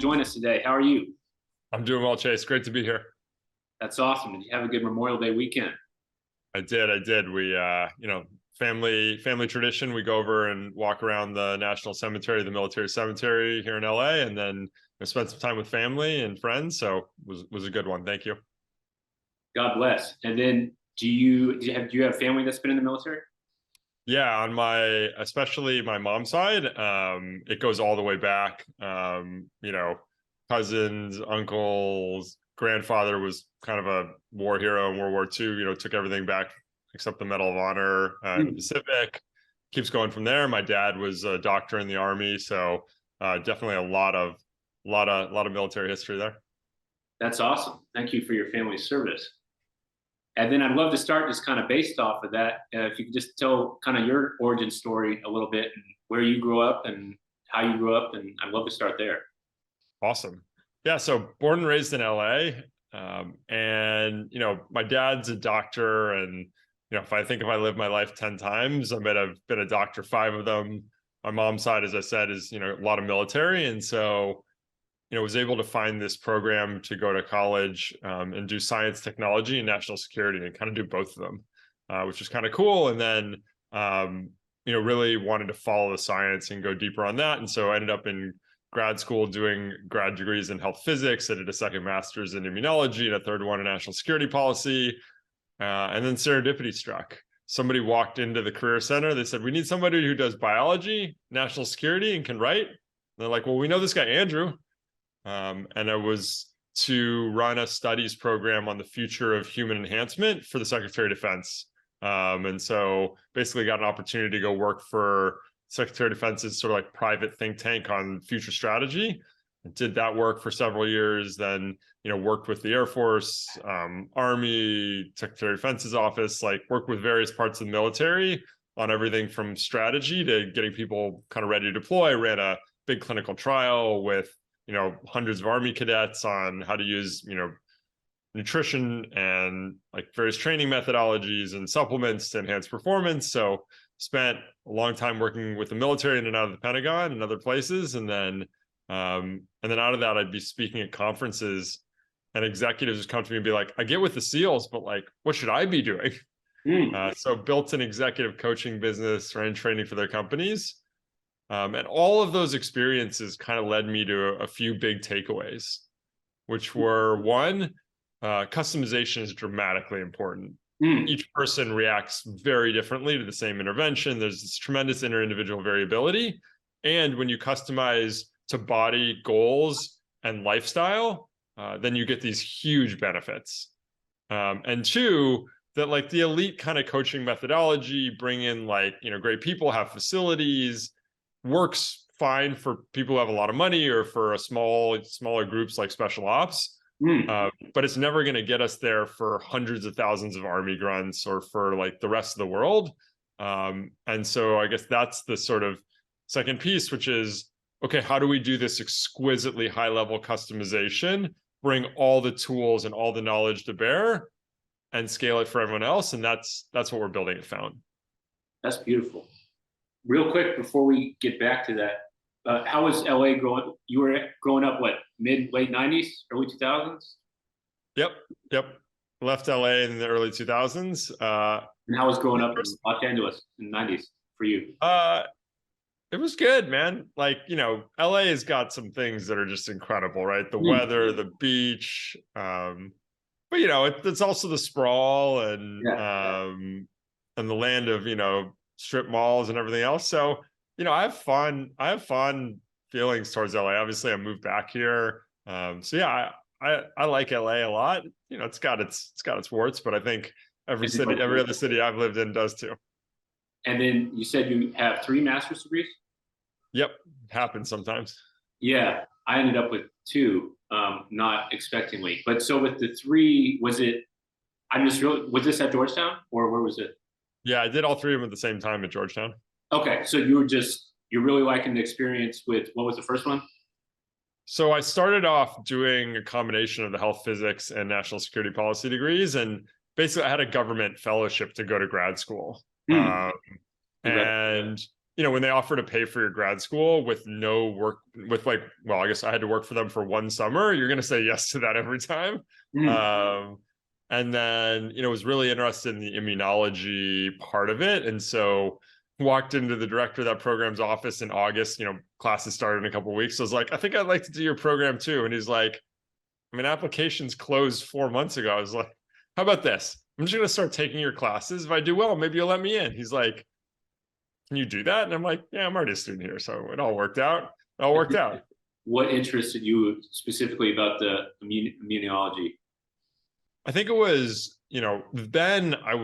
join us today. How are you? I'm doing well, Chase. Great to be here. That's awesome. Did you have a good Memorial Day weekend? I did. We, family tradition. We go over and walk around the National Cemetery, the military cemetery here in LA, and then spend some time with family and friends. So was a good one. Thank you. God bless. And then do you have family that's been in the military? Yeah, especially my mom's side, it goes all the way back. Cousins, uncles, grandfather was kind of a war hero in World War II, took everything back except the Medal of Honor in the Pacific. Keeps going from there. My dad was a doctor in the Army, so definitely a lot of military history there. That's awesome. Thank you for your family's service. And then I'd love to start just kind of based off of that. If you could just tell kind of your origin story a little bit and where you grew up and how you grew up, and I'd love to start there. Awesome. Yeah, so born and raised in LA. And my dad's a doctor, and if I lived my life 10 times, I might have been a doctor 5 of them. My mom's side, as I said, is a lot of military, and so was able to find this program to go to college and do science, technology, and national security, and kind of do both of them, which is kind of cool. And then really wanted to follow the science and go deeper on that, and so I ended up in grad school doing grad degrees in health physics. I did a second master's in immunology and a third one in national security policy. And then serendipity struck. Somebody walked into the career center. They said, we need somebody who does biology, national security, and can write. And they're like, well, we know this guy, Andrew. And it was to run a studies program on the future of human enhancement for the Secretary of Defense. And so basically got an opportunity to go work for Secretary of Defense's sort of like private think tank on future strategy. Did that work for several years, then worked with the Air Force, Army, Secretary of Defense's office, worked with various parts of the military on everything from strategy to getting people kind of ready to deploy. Ran a big clinical trial with hundreds of Army cadets on how to use nutrition and various training methodologies and supplements to enhance performance. So spent a long time working with the military in and out of the Pentagon and other places. And then out of that, I'd be speaking at conferences and executives would come to me and be like, I get with the SEALs, but what should I be doing? So built an executive coaching business, ran training for their companies. And all of those experiences kind of led me to a few big takeaways, which were one, customization is dramatically important. Each person reacts very differently to the same intervention. There's this tremendous inter-individual variability. And when you customize to body goals and lifestyle, then you get these huge benefits. And two, that the elite kind of coaching methodology, bring in great people, have facilities, works fine for people who have a lot of money or for a smaller groups like special ops. But it's never going to get us there for hundreds of thousands of Army grunts or for the rest of the world. And so I guess that's the sort of second piece, which is, okay, how do we do this exquisitely high level customization, bring all the tools and all the knowledge to bear and scale it for everyone else? And that's what we're building at Found. That's beautiful. Real quick, before we get back to that, how was LA growing? You were growing up, what, late 90s, early 2000s? Yep. Left LA in the early 2000s. And how was growing up in Los Angeles in the 90s for you? It was good, man. LA has got some things that are just incredible, right? The weather, the beach, but it's also the sprawl and the land of strip malls and everything else. So I have fond feelings towards LA. Obviously, I moved back here, so yeah, I like LA a lot. It's got its warts, but I think every other city I've lived in does too. And then you said you have 3 master's degrees? Yep, happens sometimes. Yeah, I ended up with 2, not expectingly. But so with the 3, was this at Georgetown or where was it? Yeah, I did all 3 of them at the same time at Georgetown. Okay, so you're really liking the experience with, what was the first one? So I started off doing a combination of the health physics and national security policy degrees, and basically I had a government fellowship to go to grad school. And when they offer to pay for your grad school with no work, with like, well, I guess I had to work for them for one summer, you're going to say yes to that every time. And then, was really interested in the immunology part of it. And so walked into the director of that program's office in August, classes started in a couple of weeks. So I was like, I think I'd like to do your program too. And he's like, I mean, applications closed 4 months ago. I was like, how about this? I'm just going to start taking your classes. If I do well, maybe you'll let me in. He's like, can you do that? And I'm like, yeah, I'm already a student here. So it all worked out. It all worked out. What interested you specifically about the immunology? I think it was, then I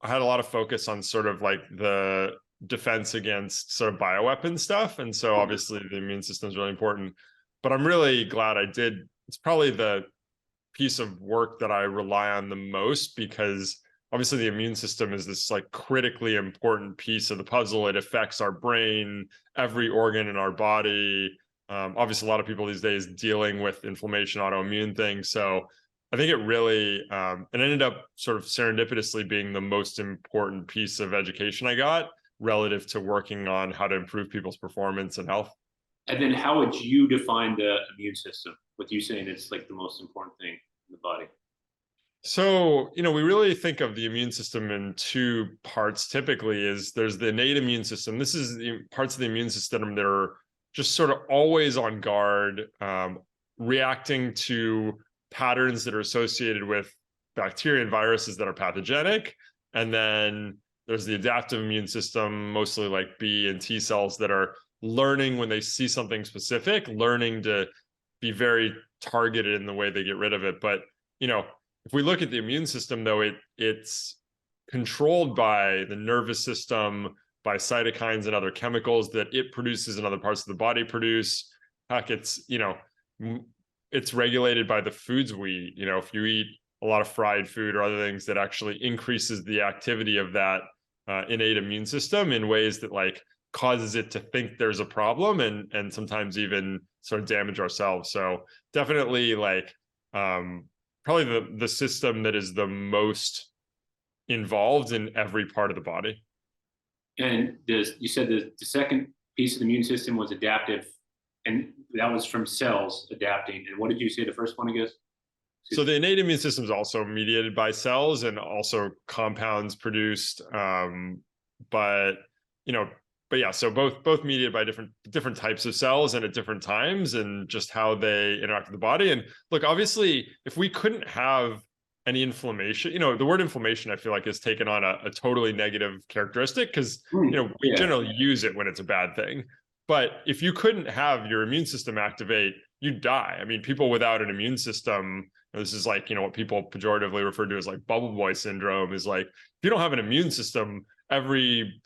had a lot of focus on sort of like the defense against sort of bioweapon stuff. And so obviously the immune system is really important, but I'm really glad I did. It's probably the piece of work that I rely on the most, because obviously the immune system is this like critically important piece of the puzzle. It affects our brain, every organ in our body. Obviously a lot of people these days dealing with inflammation, autoimmune things. So I think it really, it ended up sort of serendipitously being the most important piece of education I got relative to working on how to improve people's performance and health. And then how would you define the immune system, with you saying it's like the most important thing in the body? So, we really think of the immune system in two parts typically. Is there's the innate immune system. This is the parts of the immune system that are just sort of always on guard, reacting to patterns that are associated with bacteria and viruses that are pathogenic. And then there's the adaptive immune system, mostly like B and T cells, that are learning when they see something specific, learning to be very targeted in the way they get rid of it. But, if we look at the immune system, though, it's controlled by the nervous system, by cytokines and other chemicals that it produces and other parts of the body produce. Heck, it's regulated by the foods we eat. If you eat a lot of fried food or other things, that actually increases the activity of that innate immune system in ways that like causes it to think there's a problem and sometimes even sort of damage ourselves. So definitely like probably the system that is the most involved in every part of the body. And you said the second piece of the immune system was adaptive, and that was from cells adapting. And what did you say the first one again? So the innate immune system is also mediated by cells and also compounds produced. But yeah, so both mediated by different types of cells and at different times, and just how they interact with the body. And look, obviously, if we couldn't have any inflammation, the word inflammation, I feel like, has taken on a totally negative characteristic, because we generally use it when it's a bad thing. But if you couldn't have your immune system activate, you'd die. I mean, people without an immune system, this is like, what people pejoratively refer to as like bubble boy syndrome, is like, if you don't have an immune system, every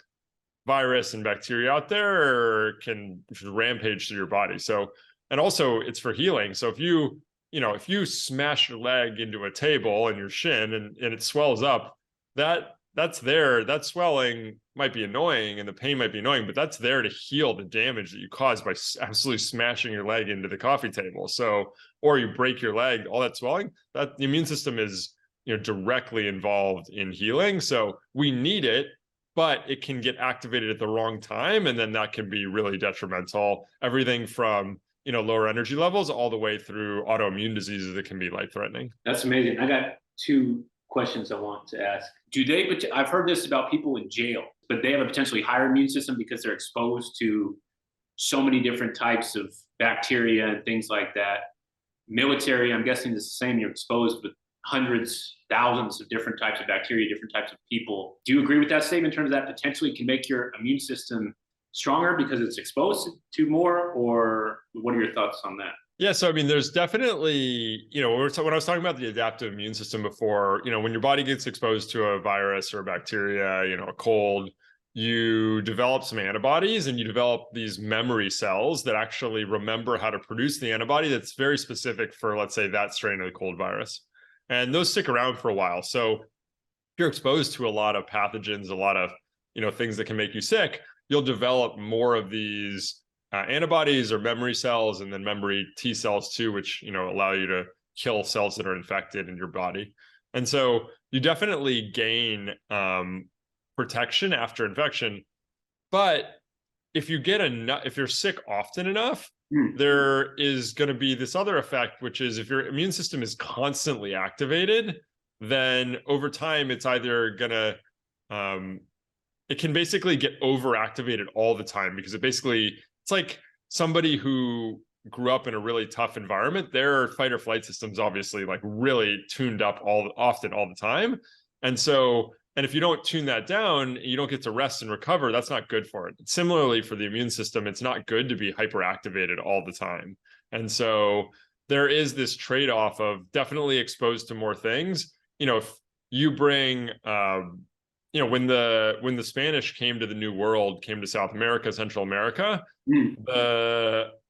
virus and bacteria out there can rampage through your body. So, and also it's for healing. So if you smash your leg into a table and your shin and it swells up, that's there. That swelling might be annoying and the pain might be annoying, but that's there to heal the damage that you caused by absolutely smashing your leg into the coffee table. So, or you break your leg, all that swelling, that the immune system is, directly involved in healing. So we need it, but it can get activated at the wrong time. And then that can be really detrimental. Everything from, lower energy levels all the way through autoimmune diseases that can be life-threatening. That's amazing. I got two questions I want to ask. I've heard this about people in jail, but they have a potentially higher immune system because they're exposed to so many different types of bacteria and things like that. Military, I'm guessing it's the same. You're exposed with hundreds, thousands of different types of bacteria, different types of people. Do you agree with that statement in terms of that potentially can make your immune system stronger because it's exposed to more, or what are your thoughts on that? Yeah, so I mean, there's definitely, when I was talking about the adaptive immune system before, when your body gets exposed to a virus or a bacteria, a cold, you develop some antibodies and you develop these memory cells that actually remember how to produce the antibody that's very specific for, let's say, that strain of the cold virus. And those stick around for a while. So if you're exposed to a lot of pathogens, a lot of, things that can make you sick, you'll develop more of these antibodies or memory cells, and then memory T cells too, which, allow you to kill cells that are infected in your body. And so you definitely gain protection after infection. But if you get enough, if you're sick often enough, Mm. there is going to be this other effect, which is if your immune system is constantly activated, then over time it's either going to it can basically get overactivated all the time, because it's like somebody who grew up in a really tough environment. Their fight or flight system's obviously like really tuned up all the time. And if you don't tune that down, you don't get to rest and recover, that's not good for it. Similarly, for the immune system, it's not good to be hyperactivated all the time. And so there is this trade-off of definitely exposed to more things. If you bring when the Spanish came to the New World, came to South America, Central America,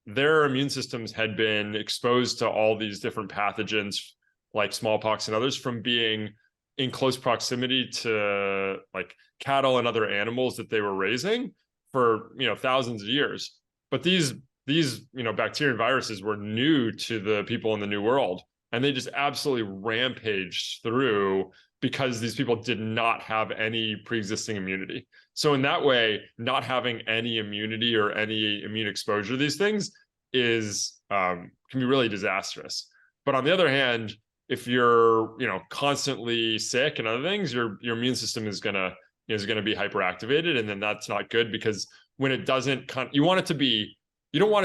their immune systems had been exposed to all these different pathogens like smallpox and others from being in close proximity to like cattle and other animals that they were raising for thousands of years. But these bacteria and viruses were new to the people in the New World, and they just absolutely rampaged through because these people did not have any pre-existing immunity. So in that way, not having any immunity or any immune exposure to these things can be really disastrous. But on the other hand, if you're constantly sick and other things, your immune system is gonna be hyperactivated, and then that's not good, because when it doesn't, you don't want it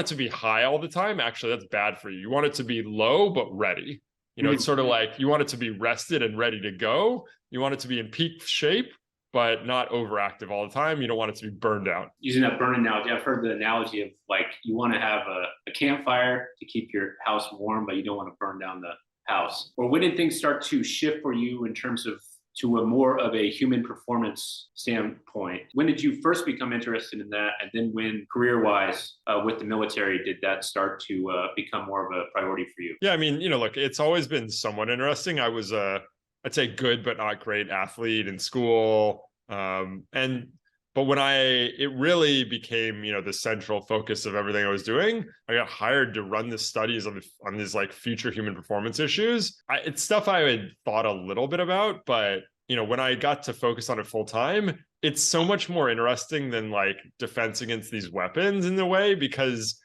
to be high all the time. Actually, that's bad for you. You want it to be low but ready. It's sort of like you want it to be rested and ready to go. You want it to be in peak shape, but not overactive all the time. You don't want it to be burned out. Using that burn analogy, I've heard the analogy of like you want to have a campfire to keep your house warm, but you don't want to burn down the house. Or when did things start to shift for you in terms of to a more of a human performance standpoint? When did you first become interested in that? And then when career-wise with the military, did that start to become more of a priority for you? Yeah, I mean, look, it's always been somewhat interesting. I was I'd say good, but not great athlete in school. But when it really became, the central focus of everything I was doing, I got hired to run the studies on these like future human performance issues. It's stuff I had thought a little bit about, but when I got to focus on it full time, it's so much more interesting than like defense against these weapons in a way, because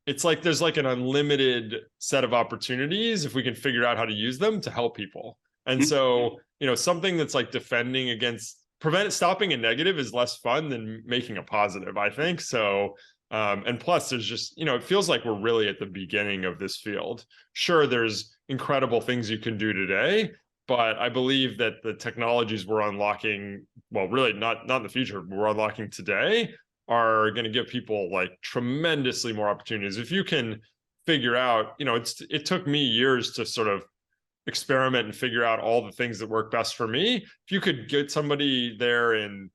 it's like there's like an unlimited set of opportunities if we can figure out how to use them to help people. And so, something that's like defending against stopping a negative is less fun than making a positive, I think. So, and plus there's just, it feels like we're really at the beginning of this field. Sure, there's incredible things you can do today, but I believe that the technologies we're unlocking, well, really not in the future, but we're unlocking today, are going to give people like tremendously more opportunities. If you can figure out, it took me years to sort of experiment and figure out all the things that work best for me. If you could get somebody there in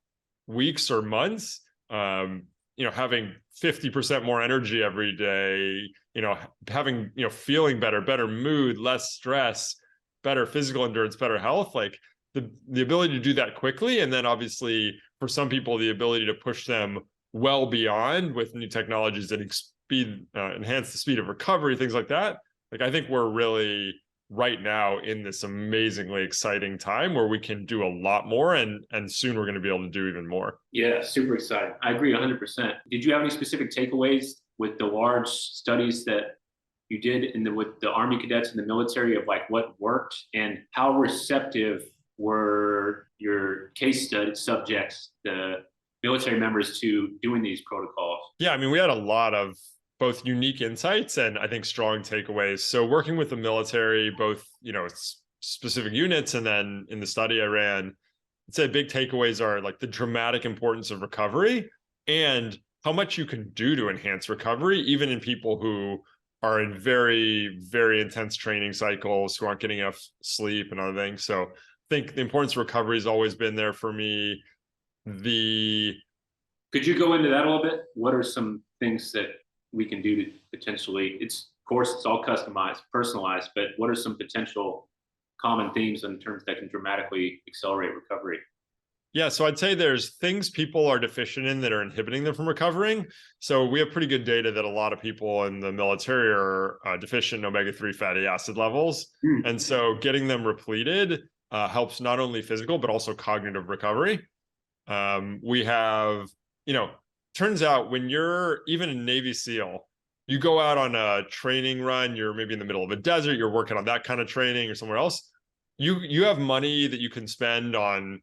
weeks or months, having 50% more energy every day, having, feeling better mood, less stress, better physical endurance, better health, like the ability to do that quickly. And then obviously for some people, the ability to push them well beyond with new technologies that enhance the speed of recovery, things like that. Like, I think we're really right now in this amazingly exciting time where we can do a lot more, and soon we're going to be able to do even more. Yeah, super excited. I agree 100%. Did you have any specific takeaways with the large studies that you did with the Army cadets and the military of like what worked, and how receptive were your case study subjects, the military members, to doing these protocols? Yeah, I mean, we had a lot of both unique insights and I think strong takeaways. So working with the military, both, specific units, and then in the study I ran, I'd say big takeaways are like the dramatic importance of recovery and how much you can do to enhance recovery, even in people who are in very, very intense training cycles, who aren't getting enough sleep and other things. So I think the importance of recovery has always been there for me. Could you go into that a little bit? What are some things that we can do to potentially, of course, it's all customized, personalized, but what are some potential common themes in terms that can dramatically accelerate recovery? Yeah, so I'd say there's things people are deficient in that are inhibiting them from recovering. So we have pretty good data that a lot of people in the military are deficient in omega-3 fatty acid levels. And so getting them repleted helps not only physical, but also cognitive recovery. We have, turns out when you're even a Navy SEAL, you go out on a training run, you're maybe in the middle of a desert, you're working on that kind of training or somewhere else. You have money that you can spend on,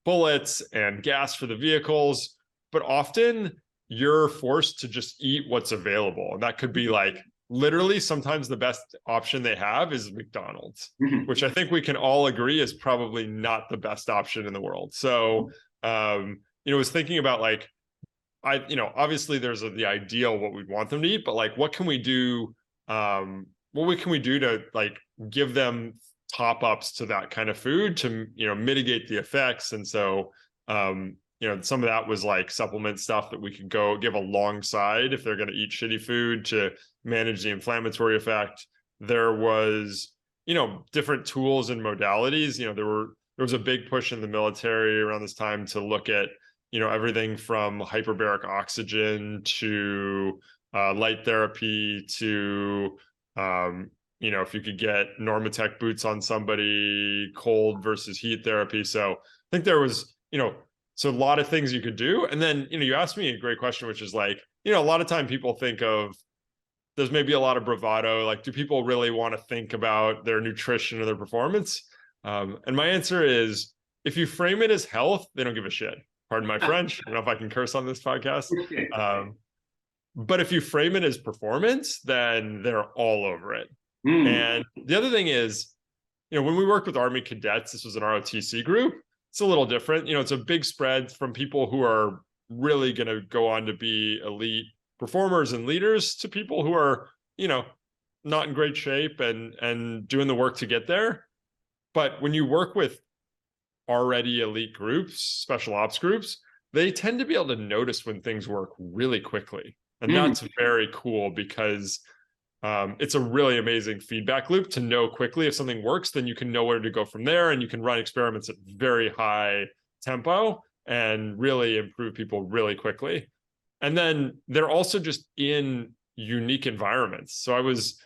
bullets and gas for the vehicles, but often you're forced to just eat what's available. And that could be like literally sometimes the best option they have is McDonald's, which I think we can all agree is probably not the best option in the world. So, was thinking about like, obviously there's the ideal what we'd want them to eat, but like, what can we do? What can we do to like give them top ups to that kind of food to, mitigate the effects? And so, some of that was like supplement stuff that we could go give alongside if they're going to eat shitty food to manage the inflammatory effect. There was, different tools and modalities. There was a big push in the military around this time to look at, everything from hyperbaric oxygen to light therapy to, if you could get Normatec boots on somebody, cold versus heat therapy. So I think there was, so a lot of things you could do. And then, you asked me a great question, which is like, a lot of time people think of, there's maybe a lot of bravado. Like, do people really want to think about their nutrition or their performance? And my answer is, if you frame it as health, they don't give a shit. Pardon my French. I don't know if I can curse on this podcast. But if you frame it as performance, then they're all over it. And the other thing is, when we work with Army cadets, this was an ROTC group. It's a little different. It's a big spread from people who are really going to go on to be elite performers and leaders to people who are, not in great shape and doing the work to get there. But when you work with already elite groups, special ops groups, they tend to be able to notice when things work really quickly. And that's very cool because it's a really amazing feedback loop to know quickly if something works, then you can know where to go from there. And you can run experiments at very high tempo and really improve people really quickly. And then they're also just in unique environments. So I was,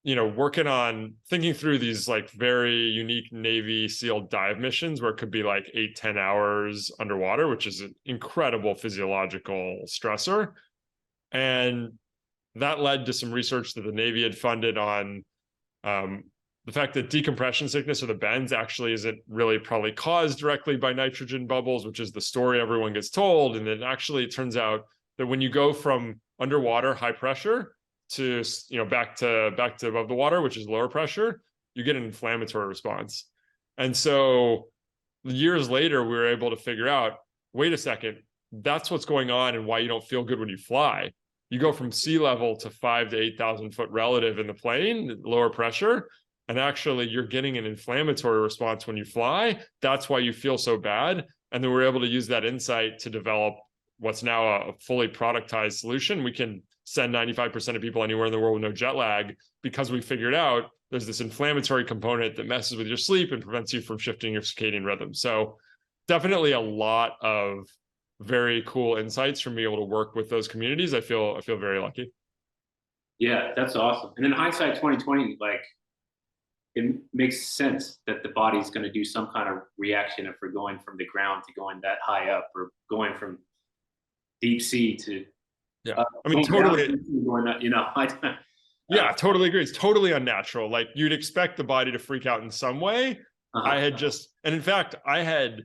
working on thinking through these like very unique Navy SEAL dive missions where it could be like 8-10 hours underwater, which is an incredible physiological stressor. And that led to some research that the Navy had funded on the fact that decompression sickness or the bends actually isn't really probably caused directly by nitrogen bubbles, which is the story everyone gets told. And then actually it turns out that when you go from underwater high pressure to, back to above the water, which is lower pressure, you get an inflammatory response. And so years later, we were able to figure out, wait a second, that's what's going on and why you don't feel good when you fly. You go from sea level to 5,000 to 8,000 foot relative in the plane, lower pressure, and actually you're getting an inflammatory response when you fly. That's why you feel so bad. And then we're able to use that insight to develop what's now a fully productized solution. We can send 95% of people anywhere in the world with no jet lag because we figured out there's this inflammatory component that messes with your sleep and prevents you from shifting your circadian rhythm. So definitely a lot of very cool insights from being able to work with those communities. I feel very lucky. Yeah, that's awesome. And in hindsight 2020, like it makes sense that the body's going to do some kind of reaction if we're going from the ground to going that high up or going from deep sea to I mean, totally. Yeah, totally agree. It's totally unnatural. Like you'd expect the body to freak out in some way. I had just, and in fact, I'm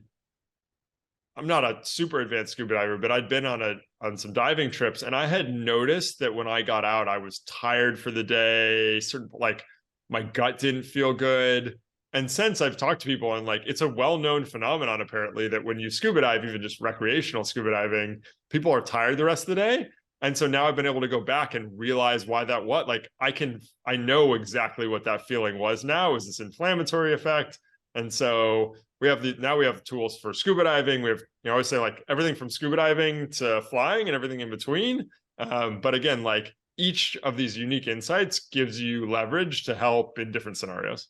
not a super advanced scuba diver, but I'd been on some diving trips, and I had noticed that when I got out, I was tired for the day. Like my gut didn't feel good. And since I've talked to people, and like it's a well-known phenomenon apparently that when you scuba dive, even just recreational scuba diving, people are tired the rest of the day. And so now I've been able to go back and realize why that was. Like I know exactly what that feeling was now, is this inflammatory effect. And so we have tools for scuba diving. We have, I always say like everything from scuba diving to flying and everything in between. But again, like each of these unique insights gives you leverage to help in different scenarios.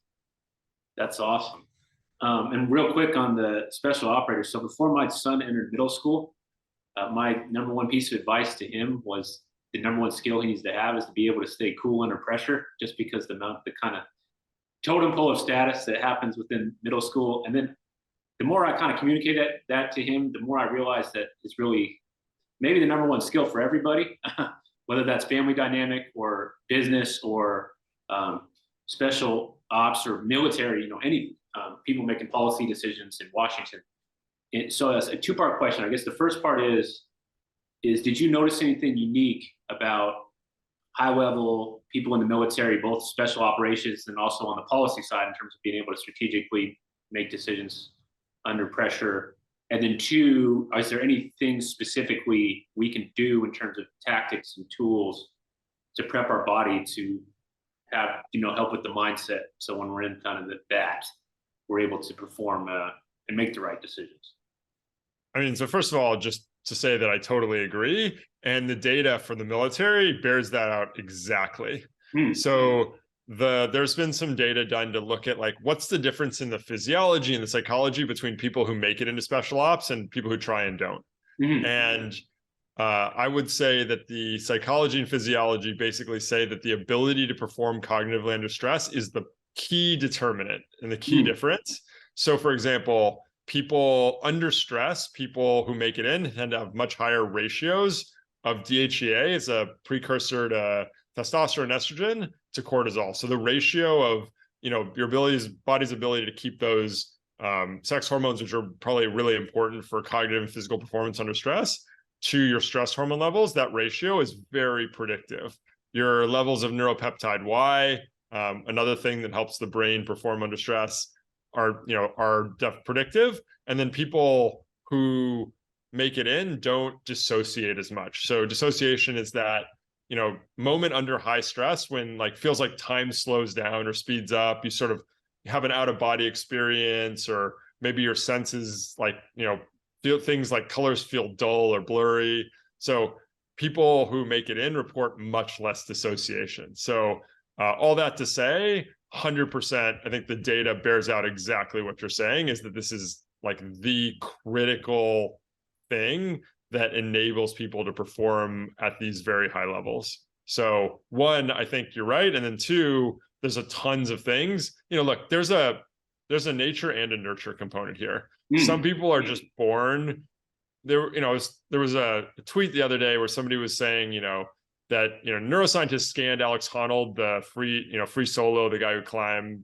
That's awesome. And real quick on the special operator. So before my son entered middle school, my number one piece of advice to him was the number one skill he needs to have is to be able to stay cool under pressure, just because the kind of totem pole of status that happens within middle school. And then the more I kind of communicated that to him, the more I realized that it's really maybe the number one skill for everybody, whether that's family dynamic or business or special ops or military, any people making policy decisions in Washington. So that's a two-part question. I guess the first part is did you notice anything unique about high-level people in the military, both special operations and also on the policy side in terms of being able to strategically make decisions under pressure? And then two, is there anything specifically we can do in terms of tactics and tools to prep our body to have, help with the mindset, so when we're in kind of that, we're able to perform and make the right decisions? I mean, so first of all, just to say that I totally agree. And the data for the military bears that out exactly. So there's been some data done to look at like, what's the difference in the physiology and the psychology between people who make it into special ops and people who try and don't. And I would say that the psychology and physiology basically say that the ability to perform cognitively under stress is the key determinant and the key difference. So for example, people under stress, people who make it in tend to have much higher ratios of DHEA, it's a precursor to testosterone, estrogen, to cortisol. So the ratio of, your body's ability to keep those sex hormones, which are probably really important for cognitive and physical performance under stress, to your stress hormone levels, that ratio is very predictive. Your levels of neuropeptide Y, another thing that helps the brain perform under stress, are predictive. And then people who make it in don't dissociate as much. So dissociation is that, moment under high stress when like feels like time slows down or speeds up, you sort of have an out of body experience, or maybe your senses like, feel things like colors feel dull or blurry. So people who make it in report much less dissociation. So all that to say, 100%, I think the data bears out exactly what you're saying, is that this is like the critical thing that enables people to perform at these very high levels. So one, I think you're right. And then two, there's a tons of things, look, there's a nature and a nurture component here. Some people are just born there. There was a tweet the other day where somebody was saying, that neuroscientists scanned Alex Honnold, the free solo, the guy who climbed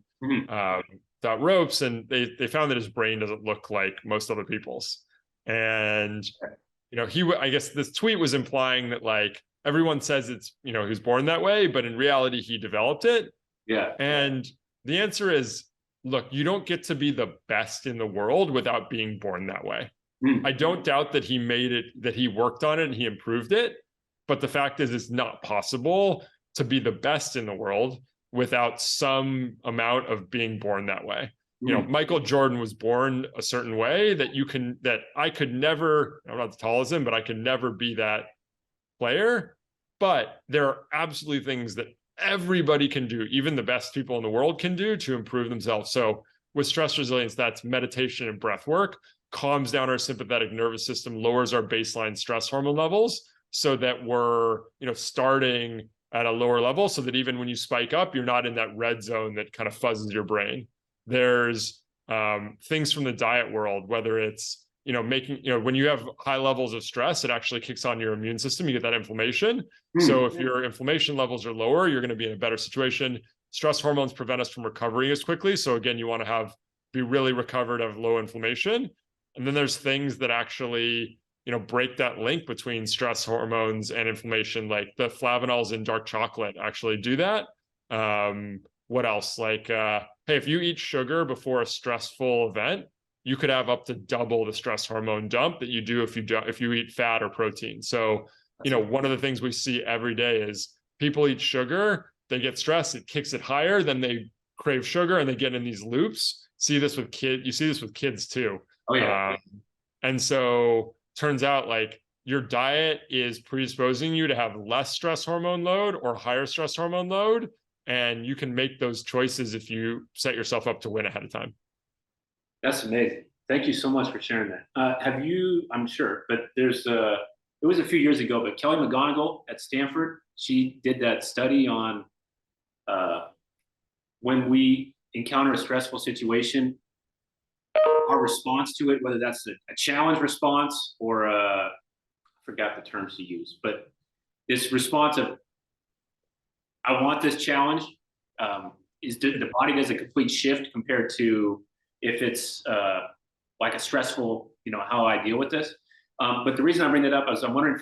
ropes, and they found that his brain doesn't look like most other people's. And I guess this tweet was implying that like everyone says it's he was born that way, but in reality he developed it. Yeah. And the answer is, look, you don't get to be the best in the world without being born that way. I don't doubt that he made it, that he worked on it and he improved it. But the fact is, it's not possible to be the best in the world without some amount of being born that way. Michael Jordan was born a certain way that I could never, I'm not the tallest him, but I could never be that player. But there are absolutely things that everybody can do, even the best people in the world can do, to improve themselves. So with stress resilience, that's meditation and breath work, calms down our sympathetic nervous system, lowers our baseline stress hormone levels, so that we're, starting at a lower level, so that even when you spike up, you're not in that red zone that kind of fuzzes your brain. There's things from the diet world, whether it's, making, when you have high levels of stress, it actually kicks on your immune system. You get that inflammation. So if your inflammation levels are lower, you're going to be in a better situation. Stress hormones prevent us from recovering as quickly. So again, you want to be really recovered of low inflammation. And then there's things that actually, break that link between stress hormones and inflammation, like the flavanols in dark chocolate actually do that. What else? Like, hey, if you eat sugar before a stressful event, you could have up to double the stress hormone dump that you do if you eat fat or protein. So, one of the things we see every day is people eat sugar, they get stressed, it kicks it higher, then they crave sugar and they get in these loops. You see this with kids too. Oh yeah. And so turns out like your diet is predisposing you to have less stress hormone load or higher stress hormone load. And you can make those choices if you set yourself up to win ahead of time. That's amazing. Thank you so much for sharing that. Have you, I'm sure, but it was a few years ago, but Kelly McGonigal at Stanford, she did that study on when we encounter a stressful situation, our response to it, whether that's a challenge response or a forgot the terms to use, but this response of, I want this challenge, is the body does a complete shift compared to if it's like a stressful, how I deal with this. But the reason I bring that up is I'm wondering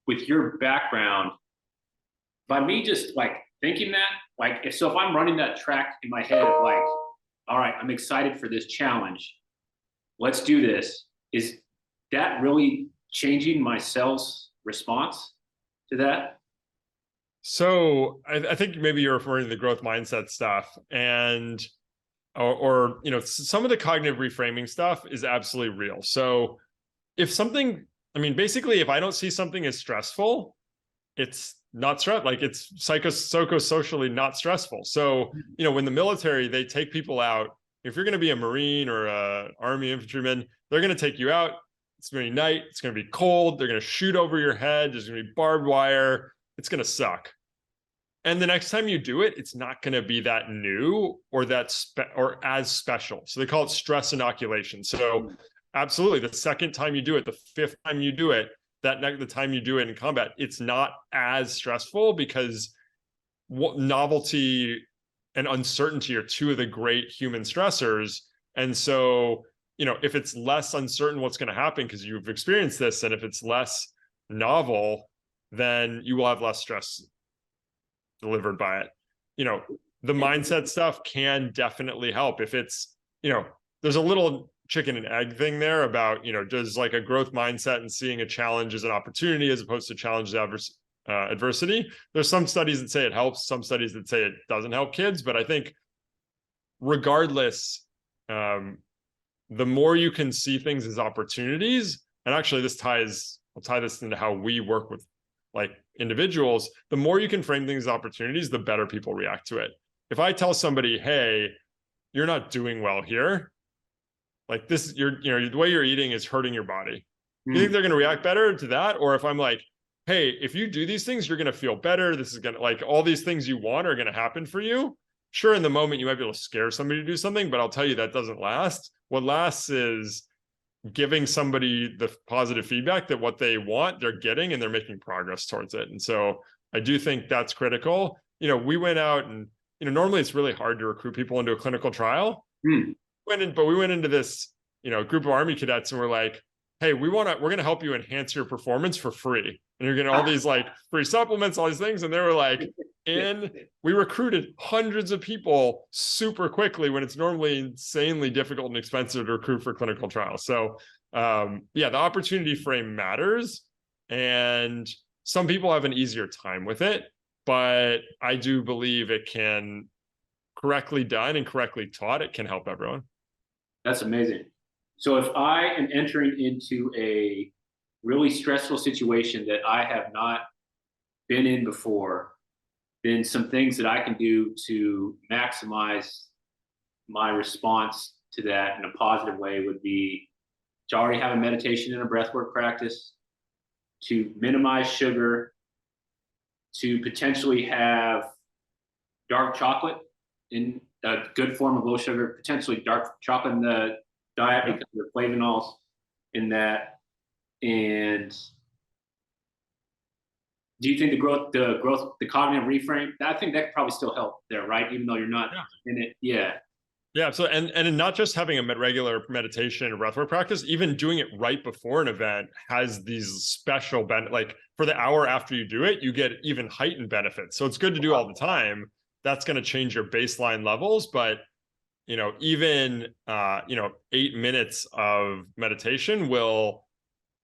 with your background, by me just like thinking that, like, if I'm running that track in my head of like, all right, I'm excited for this challenge, let's do this. Is that really changing my cell's response to that? So I think maybe you're referring to the growth mindset stuff, and or some of the cognitive reframing stuff is absolutely real. So if something, basically, if I don't see something as stressful, it's not stress, like it's psychosocially not stressful. So when the military, they take people out. If you're going to be a Marine or a Army infantryman, they're going to take you out. It's going to be night. It's going to be cold. They're going to shoot over your head. There's going to be barbed wire. It's going to suck. And the next time you do it, it's not going to be that new or or as special. So they call it stress inoculation. So absolutely, the second time you do it, the fifth time you do it, the time you do it in combat, it's not as stressful because novelty and uncertainty are two of the great human stressors. And so, if it's less uncertain what's going to happen because you've experienced this, and if it's less novel, then you will have less stress delivered by it. The mindset stuff can definitely help. If it's, there's a little chicken and egg thing there about, does like a growth mindset and seeing a challenge as an opportunity as opposed to challenge adversity. There's some studies that say it helps, some studies that say it doesn't help kids, but I think regardless, the more you can see things as opportunities, and actually I'll tie this into how we work with like individuals, the more you can frame things as opportunities, the better people react to it. If I tell somebody, hey, you're not doing well here, like this, the way you're eating is hurting your body. You think they're going to react better to that? Or if I'm like, hey, if you do these things, you're going to feel better. This is going to, like, all these things you want are going to happen for you. Sure, in the moment, you might be able to scare somebody to do something, but I'll tell you that doesn't last. What lasts is giving somebody the positive feedback that what they want, they're getting, and they're making progress towards it. And so I do think that's critical. We went out and, normally it's really hard to recruit people into a clinical trial. But we went into this, group of Army cadets, and we're like, hey, we're going to help you enhance your performance for free. And you're getting all these like free supplements, all these things. And they were like, we recruited hundreds of people super quickly when it's normally insanely difficult and expensive to recruit for clinical trials. So the opportunity frame matters. And some people have an easier time with it, but I do believe it can, correctly done and correctly taught, it can help everyone. That's amazing. So if I am entering into a really stressful situation that I have not been in before, then some things that I can do to maximize my response to that in a positive way would be to already have a meditation and a breathwork practice, to minimize sugar, to potentially have dark chocolate in a good form of low sugar, potentially dark chocolate in the diet because of the flavonols in that. And do you think the cognitive reframe, I think that could probably still help there, right? Even though you're not in it. Yeah. Yeah. So, and not just having a regular meditation or breathwork practice, even doing it right before an event has these special benefits. Like for the hour after you do it, you get even heightened benefits. So it's good to do all the time. That's going to change your baseline levels. But, even, 8 minutes of meditation will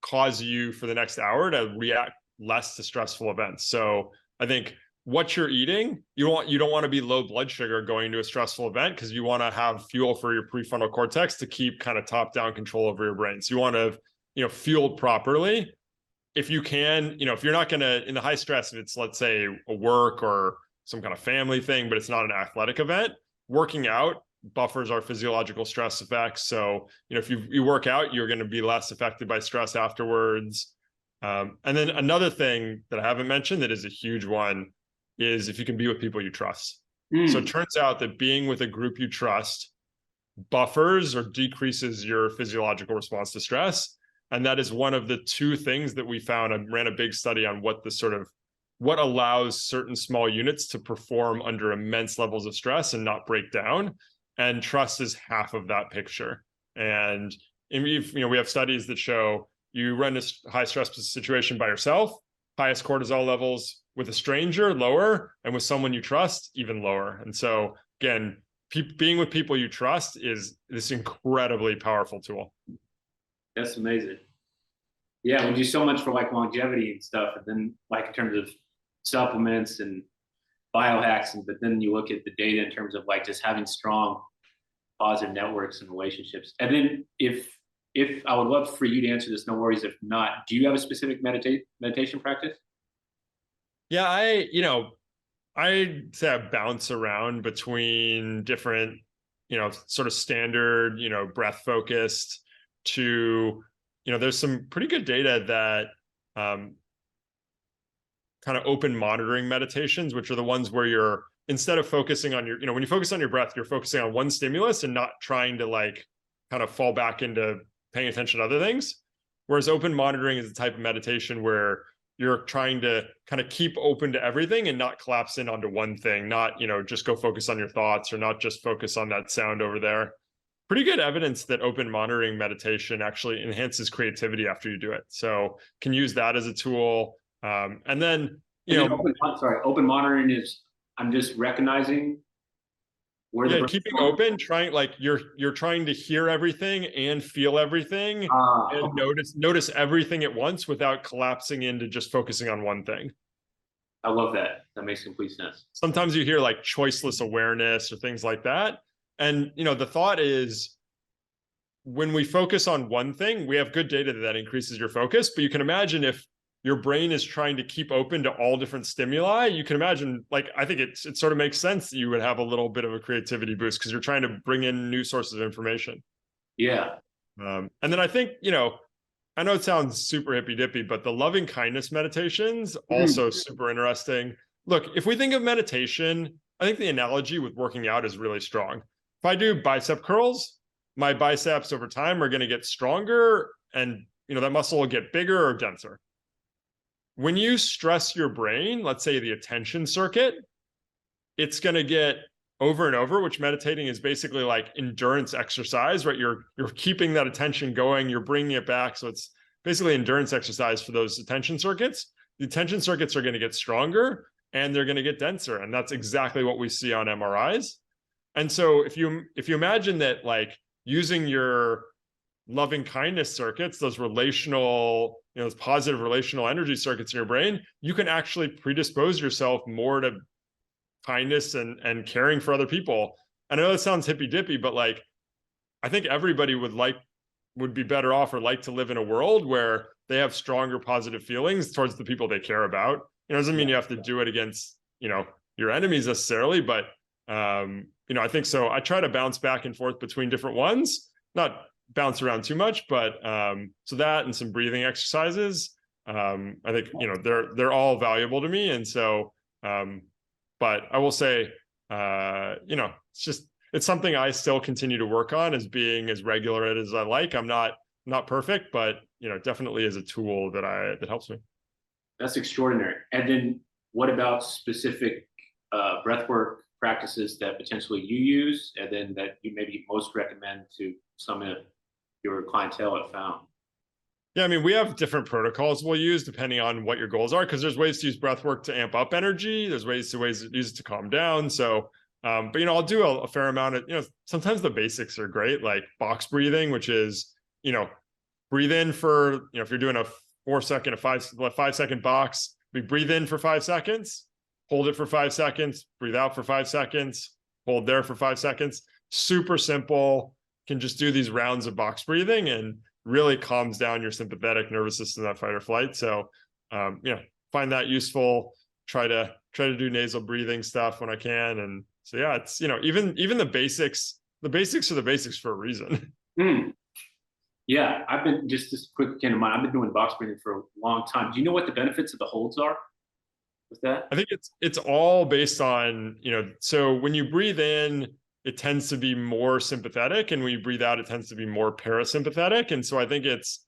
cause you for the next hour to react less to stressful events. So I think what you're eating, you don't want to be low blood sugar going to a stressful event, because you want to have fuel for your prefrontal cortex to keep kind of top-down control over your brain. So you want to, fueled properly. If you can, if you're not going to, in the high stress, if it's, let's say, a work or some kind of family thing, but it's not an athletic event, working out buffers our physiological stress effects. So, if you work out, you're going to be less affected by stress afterwards. And then another thing that I haven't mentioned that is a huge one is if you can be with people you trust. So it turns out that being with a group you trust buffers or decreases your physiological response to stress. And that is one of the two things that we found. I ran a big study on what allows certain small units to perform under immense levels of stress and not break down. And trust is half of that picture. And we have studies that show you run a high stress situation by yourself, highest cortisol levels; with a stranger, lower; and with someone you trust, even lower. And so again, being with people you trust is this incredibly powerful tool. That's amazing. Yeah, we do so much for like longevity and stuff, and then like in terms of supplements and biohacks, but then you look at the data in terms of like just having strong positive networks and relationships. And then if I would love for you to answer this, no worries if not, do you have a specific meditation practice? Yeah, I'd say I bounce around between different, sort of standard, breath focused to, there's some pretty good data that kind of open monitoring meditations, which are the ones where you're, instead of focusing on when you focus on your breath, you're focusing on one stimulus and not trying to like kind of fall back into paying attention to other things. Whereas open monitoring is the type of meditation where you're trying to kind of keep open to everything and not collapse in onto one thing, not, just go focus on your thoughts or not just focus on that sound over there. Pretty good evidence that open monitoring meditation actually enhances creativity after you do it. So can use that as a tool. And then, open monitoring is, I'm just recognizing where the keeping open, trying like you're trying to hear everything and feel everything and notice everything at once without collapsing into just focusing on one thing. I love that. That makes complete sense. Sometimes you hear like choiceless awareness or things like that. And the thought is when we focus on one thing, we have good data that increases your focus, but you can imagine if your brain is trying to keep open to all different stimuli, you can imagine, like, I think it sort of makes sense that you would have a little bit of a creativity boost because you're trying to bring in new sources of information. Yeah. And then I think, I know it sounds super hippy dippy, but the loving kindness meditations also super interesting. Look, if we think of meditation, I think the analogy with working out is really strong. If I do bicep curls, my biceps over time are going to get stronger and, that muscle will get bigger or denser. When you stress your brain, let's say the attention circuit, it's going to get over and over, which meditating is basically like endurance exercise, right? You're keeping that attention going, you're bringing it back. So it's basically endurance exercise for those attention circuits. The attention circuits are going to get stronger and they're going to get denser. And that's exactly what we see on MRIs. And so if you imagine that, like, using your loving kindness circuits, those relational, those positive relational energy circuits in your brain, you can actually predispose yourself more to kindness and caring for other people. And I know that sounds hippy dippy, but like, I think everybody would be better off or like to live in a world where they have stronger positive feelings towards the people they care about. It doesn't mean you have to do it against, your enemies necessarily, but I think so. I try to bounce back and forth between different ones, not bounce around too much, but so that and some breathing exercises, I think they're all valuable to me. And so but I will say it's something I still continue to work on, as being as regular as I like. I'm not perfect, but definitely is a tool that helps me. That's extraordinary. And then what about specific breathwork practices that potentially you use and then that you maybe most recommend to some of your clientele have found? Yeah, I mean, we have different protocols we'll use depending on what your goals are, because there's ways to use breath work to amp up energy. There's ways to use it to calm down. So, but I'll do a fair amount of, sometimes the basics are great, like box breathing, which is, breathe in for, if you're doing a 4-second, a 5-second box, we breathe in for 5 seconds, hold it for 5 seconds, breathe out for 5 seconds, hold there for 5 seconds. Super simple. Can just do these rounds of box breathing and really calms down your sympathetic nervous system, that fight or flight. So, find that useful. Try to do nasal breathing stuff when I can. And so, yeah, it's, even the basics are the basics for a reason. Yeah. I've been, just this quick kind of mind, I've been doing box breathing for a long time. Do you know what the benefits of the holds are with that? I think it's all based on, so when you breathe in, it tends to be more sympathetic, and when you breathe out, it tends to be more parasympathetic. And so I think it's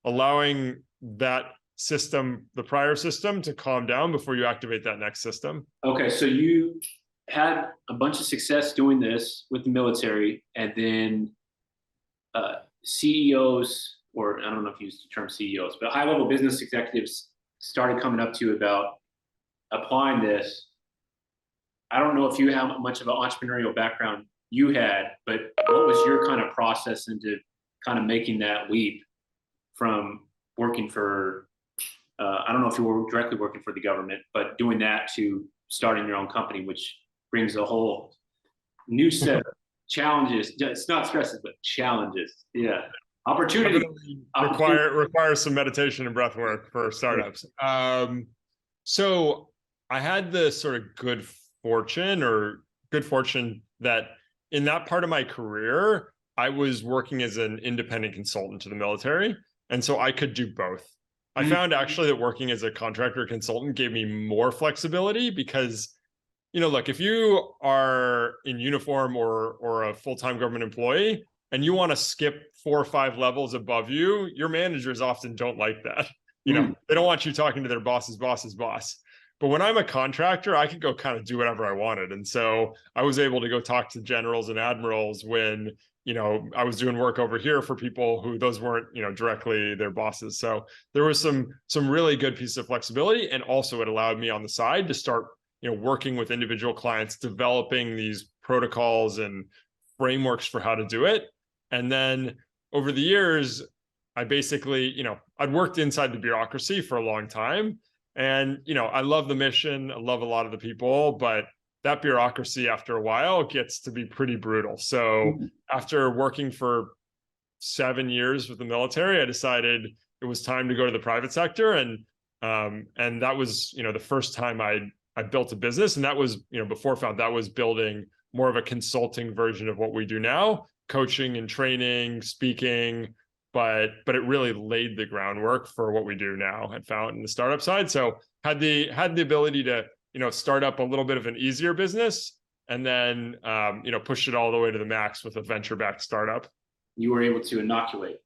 allowing that system, the prior system, to calm down before you activate that next system. Okay, so you had a bunch of success doing this with the military, and then CEOs, or I don't know if you use the term CEOs, but high-level business executives started coming up to you about applying this. I don't know if you have much of an entrepreneurial background you had, but what was your kind of process into kind of making that leap from working for, I don't know if you were directly working for the government, but doing that to starting your own company, which brings a whole new set of challenges. It's not stresses, but challenges. Yeah. Opportunity. Requires some meditation and breath work for startups. So I had the sort of good fortune that in that part of my career, I was working as an independent consultant to the military. And so I could do both. I found actually that working as a contractor consultant gave me more flexibility because, look, if you are in uniform or a full-time government employee and you want to skip 4 or 5 levels above you, your managers often don't like that. They don't want you talking to their boss's boss's boss. But when I'm a contractor, I could go kind of do whatever I wanted. And so I was able to go talk to generals and admirals when, I was doing work over here for people who those weren't, directly their bosses. So there was some really good pieces of flexibility. And also it allowed me on the side to start, working with individual clients, developing these protocols and frameworks for how to do it. And then over the years, I basically, I'd worked inside the bureaucracy for a long time. And, I love the mission. I love a lot of the people, but that bureaucracy after a while gets to be pretty brutal. So after working for 7 years with the military, I decided it was time to go to the private sector. And that was, the first time I built a business. And that was, before Found, that was building more of a consulting version of what we do now, coaching and training, speaking, but it really laid the groundwork for what we do now at Found in the startup side. So had the ability to, start up a little bit of an easier business and then, push it all the way to the max with a venture-backed startup. You were able to inoculate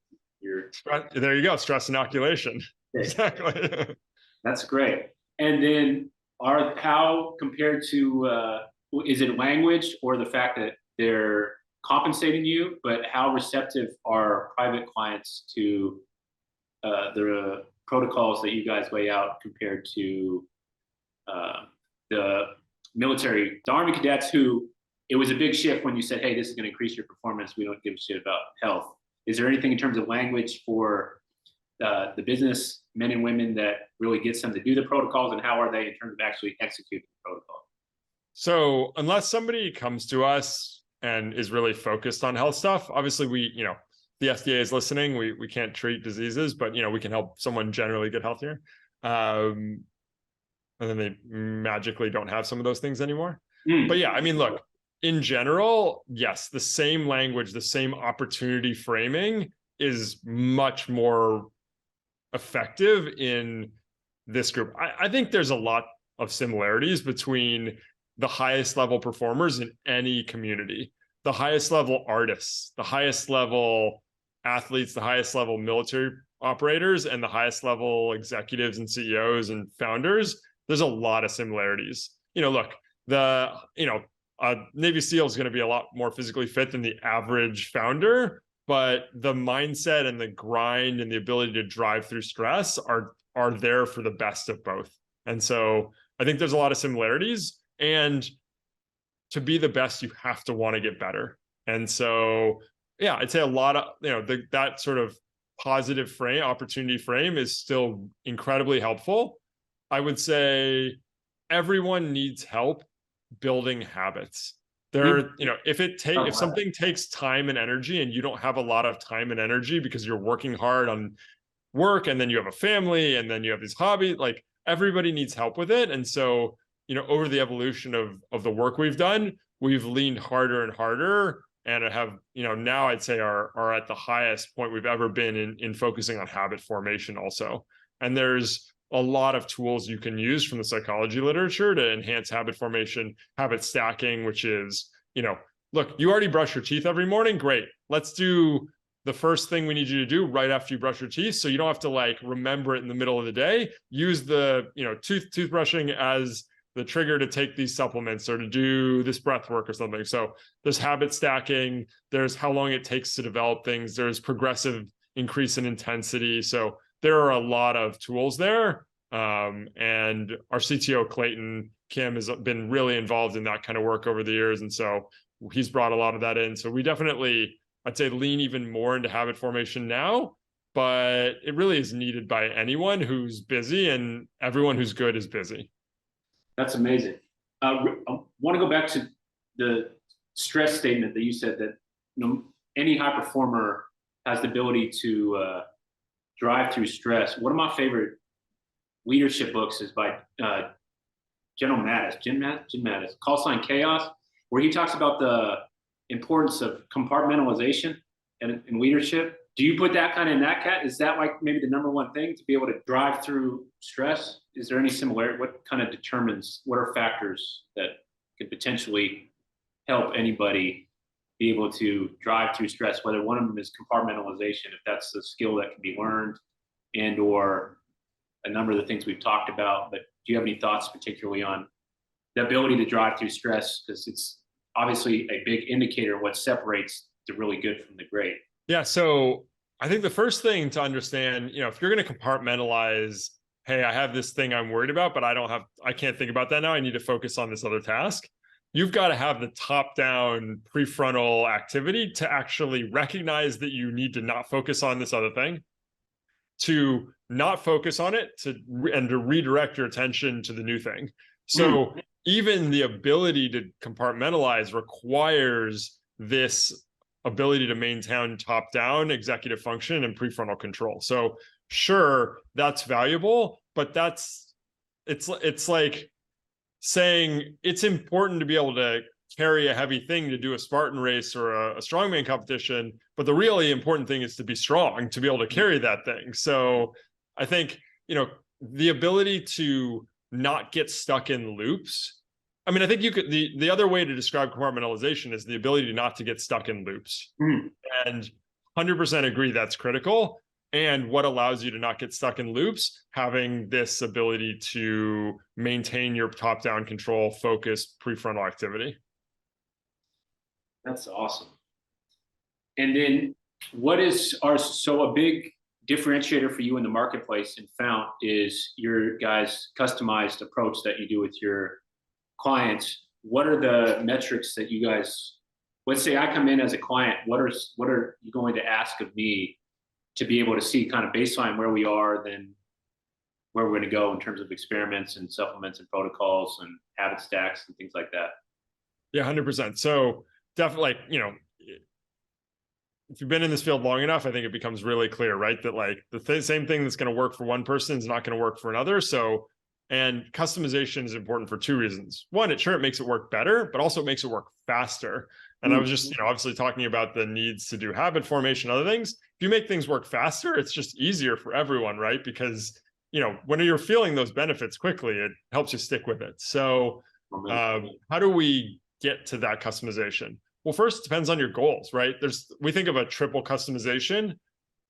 your... There you go, stress inoculation. Okay. Exactly. That's great. And then how compared to, is it language or the fact that they're compensating you, but how receptive are private clients to the protocols that you guys lay out compared to the military, the Army cadets, who it was a big shift when you said, hey, this is going to increase your performance. We don't give a shit about health. Is there anything in terms of language for the business men and women that really gets them to do the protocols, and how are they in terms of actually executing the protocol? So unless somebody comes to us and is really focused on health stuff, obviously the FDA is listening. We can't treat diseases, but we can help someone generally get healthier. And then they magically don't have some of those things anymore. But yeah, look, in general, yes, the same language, the same opportunity framing is much more effective in this group. I think there's a lot of similarities between the highest level performers in any community, the highest level artists, the highest level athletes, the highest level military operators, and the highest level executives and CEOs and founders. There's a lot of similarities. Look, Navy SEAL is going to be a lot more physically fit than the average founder, but the mindset and the grind and the ability to drive through stress are there for the best of both. And so I think there's a lot of similarities, and to be the best, you have to want to get better. And so, yeah, I'd say a lot of, that sort of positive frame, opportunity frame is still incredibly helpful. I would say everyone needs help building habits. If something takes time and energy and you don't have a lot of time and energy because you're working hard on work and then you have a family and then you have these hobbies, like everybody needs help with it. And so, over the evolution of the work we've done, we've leaned harder and harder and have, now I'd say are at the highest point we've ever been in focusing on habit formation also. And there's a lot of tools you can use from the psychology literature to enhance habit formation, habit stacking, which is, look, you already brush your teeth every morning. Great. Let's do the first thing we need you to do right after you brush your teeth, so you don't have to like remember it in the middle of the day. Use the, you know, toothbrushing as the trigger to take these supplements or to do this breath work or something. So there's habit stacking, there's how long it takes to develop things, there's progressive increase in intensity. So there are a lot of tools there. And our CTO, Clayton Kim, has been really involved in that kind of work over the years. And so he's brought a lot of that in. So we definitely, I'd say, lean even more into habit formation now, but it really is needed by anyone who's busy, and everyone who's good is busy. That's amazing. I want to go back to the stress statement that you said, that, you know, any high performer has the ability to drive through stress. One of my favorite leadership books is by Jim Mattis, Call Sign Chaos, where he talks about the importance of compartmentalization in leadership. Do you put that kind of in that cat? Is that like maybe the number one thing to be able to drive through stress? Is there any similarity? What kind of determines, what are factors that could potentially help anybody be able to drive through stress, whether one of them is compartmentalization, if that's a skill that can be learned, and or a number of the things we've talked about. But do you have any thoughts particularly on the ability to drive through stress? Because it's obviously a big indicator of what separates the really good from the great. Yeah, so I think the first thing to understand, you know, if you're going to compartmentalize, hey, I have this thing I'm worried about, but I can't think about that now. I need to focus on this other task. You've got to have the top-down prefrontal activity to actually recognize that you need to not focus on this other thing, to not focus on it, and to redirect your attention to the new thing. So even the ability to compartmentalize requires this ability to maintain top-down executive function and prefrontal control. So sure, that's valuable, but it's like saying it's important to be able to carry a heavy thing to do a Spartan race or a strongman competition, but the really important thing is to be strong, to be able to carry that thing. So I think, you know, the ability to not get stuck in loops. I mean, I think you could, the other way to describe compartmentalization is the ability not to get stuck in loops. And 100% agree that's critical. And what allows you to not get stuck in loops, having this ability to maintain your top-down control, focus, prefrontal activity. That's awesome. And then so a big differentiator for you in the marketplace and Fount is your guys' customized approach that you do with your clients. What are the metrics that you guys, let's say I come in as a client, what are you going to ask of me to be able to see kind of baseline where we are, then where we're going to go in terms of experiments and supplements and protocols and habit stacks and things like that? Yeah, 100%. So definitely, like, you know, if you've been in this field long enough, I think it becomes really clear, right? That like the same thing that's going to work for one person is not going to work for another. So, and customization is important for two reasons. One, it makes it work better, but also it makes it work faster. And I was just, you know, obviously talking about the needs to do habit formation, other things. If you make things work faster, it's just easier for everyone, right? Because, you know, when you're feeling those benefits quickly, it helps you stick with it. So how do we get to that customization? Well, first, it depends on your goals, right? We think of a triple customization: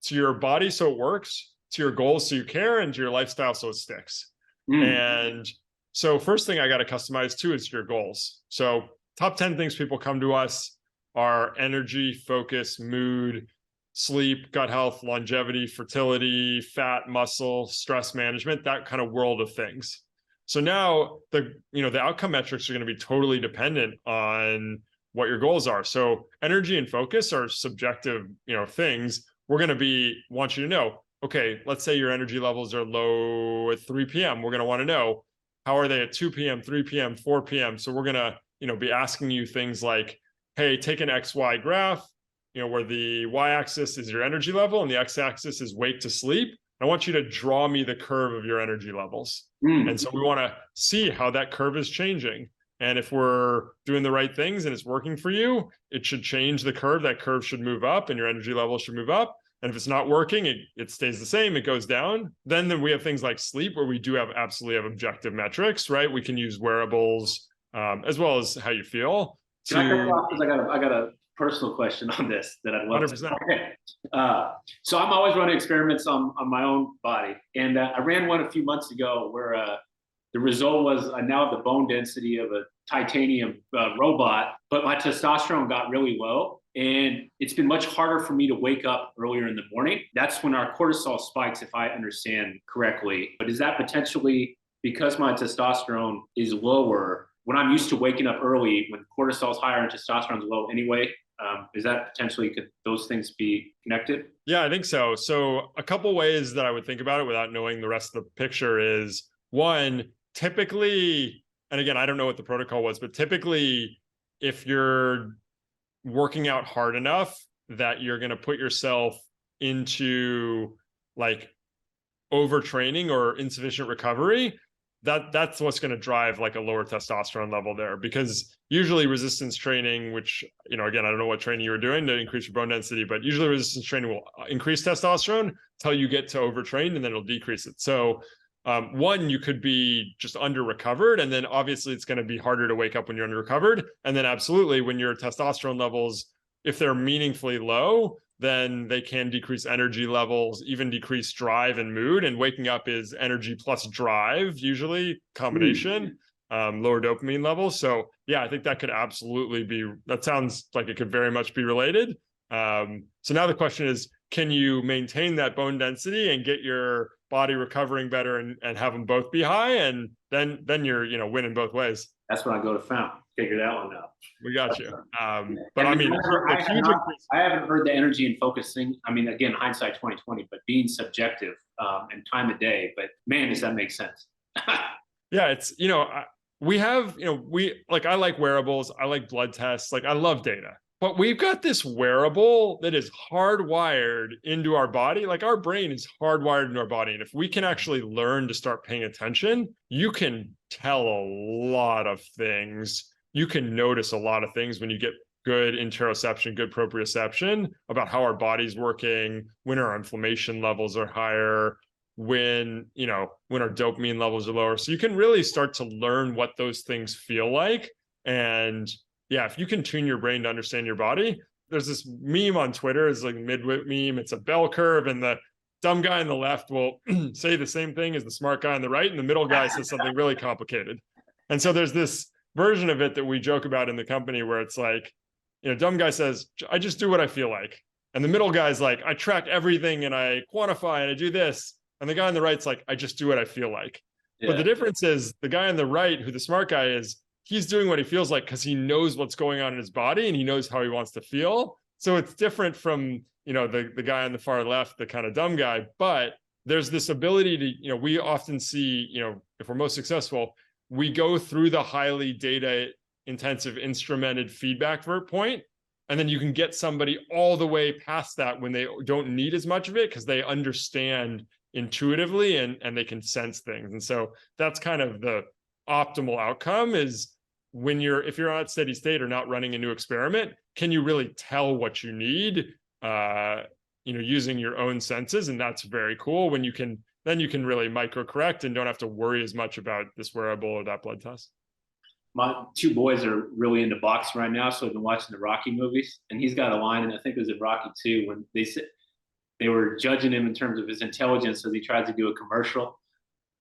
to your body so it works, to your goals so you care, and to your lifestyle so it sticks. And so first thing I got to customize to is your goals. So top 10 things people come to us are energy, focus, mood, sleep, gut health, longevity, fertility, fat, muscle, stress management, that kind of world of things. So now the outcome metrics are going to be totally dependent on what your goals are. So energy and focus are subjective, things. We're going to want you to know, okay, let's say your energy levels are low at 3 p.m. We're going to want to know, how are they at 2 p.m., 3 p.m., 4 p.m.? So we're going to, be asking you things like, hey, take an XY graph, where the y-axis is your energy level and the x-axis is wake to sleep. I want you to draw me the curve of your energy levels. And so we want to see how that curve is changing. And if we're doing the right things and it's working for you, it should change the curve. That curve should move up and your energy level should move up. And if it's not working, it stays the same, it goes down. Then we have things like sleep, where we do absolutely have objective metrics, right? We can use wearables as well as how you feel. Can I cut you off? Because I gotta personal question on this that I'd love 100%. to. Okay. So I'm always running experiments on my own body. And I ran one a few months ago where the result was I now have the bone density of a titanium robot, but my testosterone got really low. And it's been much harder for me to wake up earlier in the morning. That's when our cortisol spikes, if I understand correctly. But is that potentially because my testosterone is lower, when I'm used to waking up early, when cortisol is higher and testosterone is low anyway, is that potentially, could those things be connected? Yeah, I think so. So a couple ways that I would think about it without knowing the rest of the picture is, one, typically, and again, I don't know what the protocol was, but typically if you're working out hard enough that you're going to put yourself into like overtraining or insufficient recovery, that's what's going to drive like a lower testosterone level there. Because usually resistance training, which, you know, again, I don't know what training you were doing to increase your bone density, but usually resistance training will increase testosterone until you get to overtrained, and then it'll decrease it. So one, you could be just under recovered, and then obviously it's going to be harder to wake up when you're under recovered. And then absolutely, when your testosterone levels, if they're meaningfully low, then they can decrease energy levels, even decrease drive and mood. And waking up is energy plus drive, usually combination, lower dopamine levels. So yeah, I think that could absolutely be, that sounds like it could very much be related. So now the question is, can you maintain that bone density and get your body recovering better and have them both be high? And then you're, you know, winning both ways. That's when I go to Fountain. Figure that one out. We got you. But And I mean, I haven't heard the energy and focus thing. I mean, again, hindsight 2020, but being subjective and time of day. But man, does that make sense? Yeah, it's, you know, we have, you know, I like wearables. I like blood tests. Like, I love data. But we've got this wearable that is hardwired into our body. Like, our brain is hardwired into our body. And if we can actually learn to start paying attention, you can tell a lot of things. You can notice a lot of things when you get good interoception, good proprioception about how our body's working, when our inflammation levels are higher, when our dopamine levels are lower. So you can really start to learn what those things feel like. And yeah, if you can tune your brain to understand your body, there's this meme on Twitter, it's like a midwit meme. It's a bell curve, and the dumb guy on the left will say the same thing as the smart guy on the right, and the middle guy says something really complicated. And so there's this version of it that we joke about in the company where it's like, you know, dumb guy says, I just do what I feel like. And the middle guy's like, I track everything and I quantify and I do this. And the guy on the right's like, I just do what I feel like. Yeah. But the difference is the guy on the right, who the smart guy is, he's doing what he feels like because he knows what's going on in his body and he knows how he wants to feel. So it's different from, you know, the guy on the far left, the kind of dumb guy. But there's this ability to, you know, we often see, you know, if we're most successful, we go through the highly data intensive instrumented feedback point, and then you can get somebody all the way past that when they don't need as much of it because they understand intuitively and they can sense things. And so that's kind of the optimal outcome, is when if you're at steady state or not running a new experiment, can you really tell what you need, using your own senses? And that's very cool when then you can really micro correct and don't have to worry as much about this wearable or that blood test. My two boys are really into boxing right now, so I've been watching the Rocky movies, and he's got a line, and I think it was in Rocky 2, when they were judging him in terms of his intelligence as he tried to do a commercial.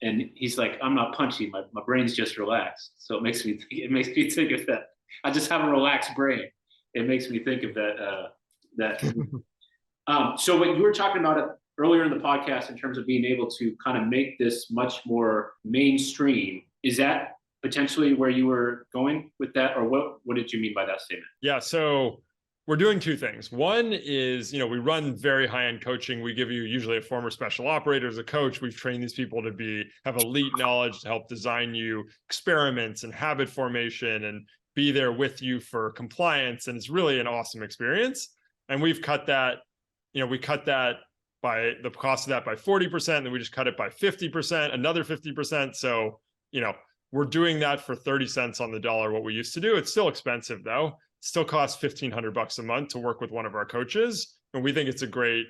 And he's like, I'm not punchy. My brain's just relaxed. So it makes me think of that. I just have a relaxed brain. It makes me think of that. So what you were talking about earlier in the podcast in terms of being able to kind of make this much more mainstream, is that potentially where you were going with that? Or what did you mean by that statement? Yeah. So we're doing two things. One is, you know, we run very high-end coaching. We give you usually a former special operator as a coach. We've trained these people to have elite knowledge to help design you experiments and habit formation and be there with you for compliance. And it's really an awesome experience. And we've cut that, by the cost of that by 40%. And then we just cut it by 50%, another 50%. So, you know, we're doing that for 30 cents on the dollar, what we used to do. It's still expensive though. Still costs $1,500 a month to work with one of our coaches. And we think it's a great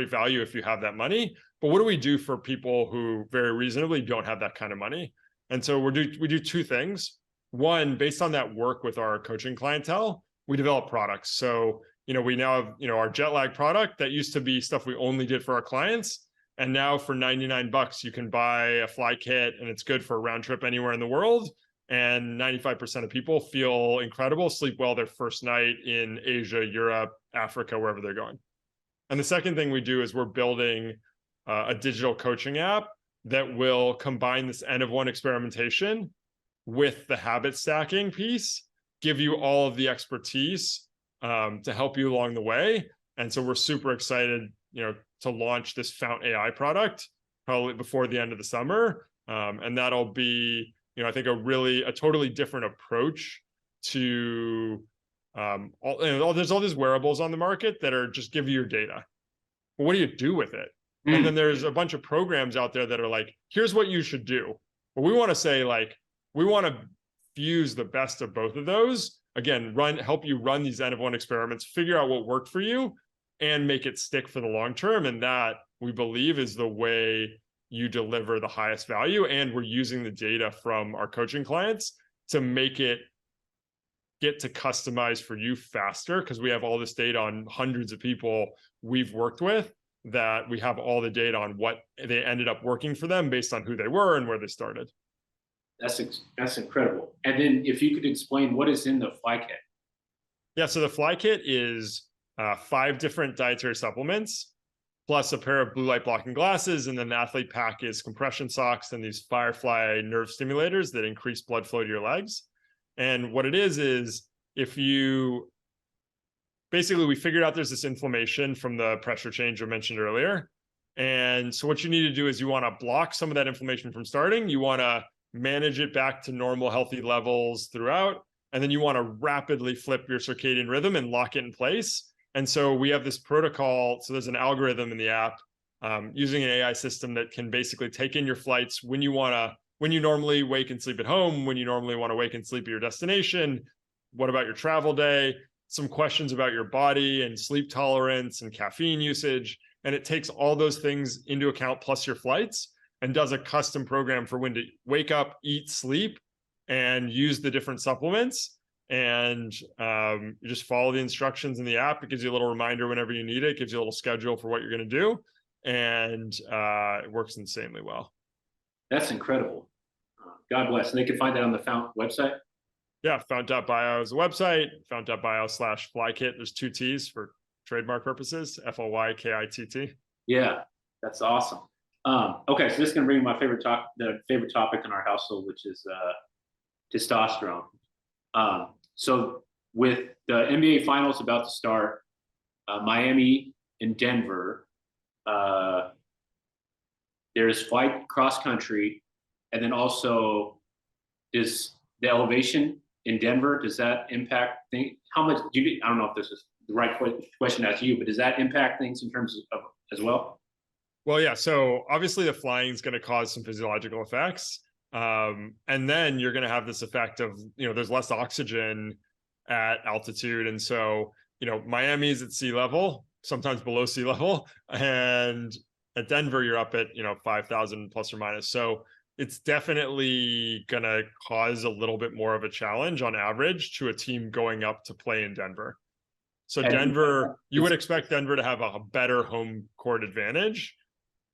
value if you have that money. But what do we do for people who very reasonably don't have that kind of money? And so we do two things. One, based on that work with our coaching clientele, we develop products. So, we now have, our jet lag product that used to be stuff we only did for our clients. And now for $99, you can buy a fly kit and it's good for a round trip anywhere in the world. And 95% of people feel incredible, sleep well their first night in Asia, Europe, Africa, wherever they're going. And the second thing we do is we're building a digital coaching app that will combine this N of 1 experimentation with the habit stacking piece, give you all of the expertise to help you along the way. And so we're super excited, to launch this Fount AI product probably before the end of the summer. And that'll be, I think a totally different approach to there's all these wearables on the market that are just give you your data. Well, what do you do with it? And then there's a bunch of programs out there that are like, here's what you should do. But we want to say, like, we want to fuse the best of both of those. Again, help you run these N of 1 experiments, figure out what worked for you, and make it stick for the long term. And that, we believe, is the way you deliver the highest value. And we're using the data from our coaching clients to make it get to customize for you faster, because we have all this data on hundreds of people we've worked with, that we have all the data on what they ended up working for them based on who they were and where they started. That's incredible. And then if you could explain what is in the fly kit. Yeah, so the fly kit is 5 different dietary supplements, plus a pair of blue light blocking glasses. And then the athlete pack is compression socks and these Firefly nerve stimulators that increase blood flow to your legs. And what it is if you basically, we figured out there's this inflammation from the pressure change I mentioned earlier. And so what you need to do is you want to block some of that inflammation from starting. You want to manage it back to normal, healthy levels throughout. And then you want to rapidly flip your circadian rhythm and lock it in place. And so we have this protocol. So there's an algorithm in the app using an AI system that can basically take in your flights when you normally wake and sleep at home, when you normally want to wake and sleep at your destination, what about your travel day, some questions about your body and sleep tolerance and caffeine usage. And it takes all those things into account plus your flights and does a custom program for when to wake up, eat, sleep, and use the different supplements. And you just follow the instructions in the app. It gives you a little reminder whenever you need it. It gives you a little schedule for what you're going to do. And it works insanely well. That's incredible. God bless. And they can find that on the Fount website? Yeah, Fount.bio is the website. Fount.bio/flykit. There's 2 T's for trademark purposes. FLYKITT. Yeah, that's awesome. Okay, so this is going to bring my favorite topic in our household, which is testosterone. So with the NBA Finals about to start, Miami and Denver, there's flight cross country, and then also is the elevation in Denver. Does that impact things? How much do you? I don't know if this is the right question to ask you, but does that impact things in terms of as well? Well, yeah. So obviously the flying is going to cause some physiological effects. And then you're going to have this effect of, there's less oxygen at altitude. And so, Miami's at sea level, sometimes below sea level. And at Denver, you're up at, 5,000 plus or minus. So it's definitely going to cause a little bit more of a challenge on average to a team going up to play in Denver. So Denver, you would expect Denver to have a better home court advantage,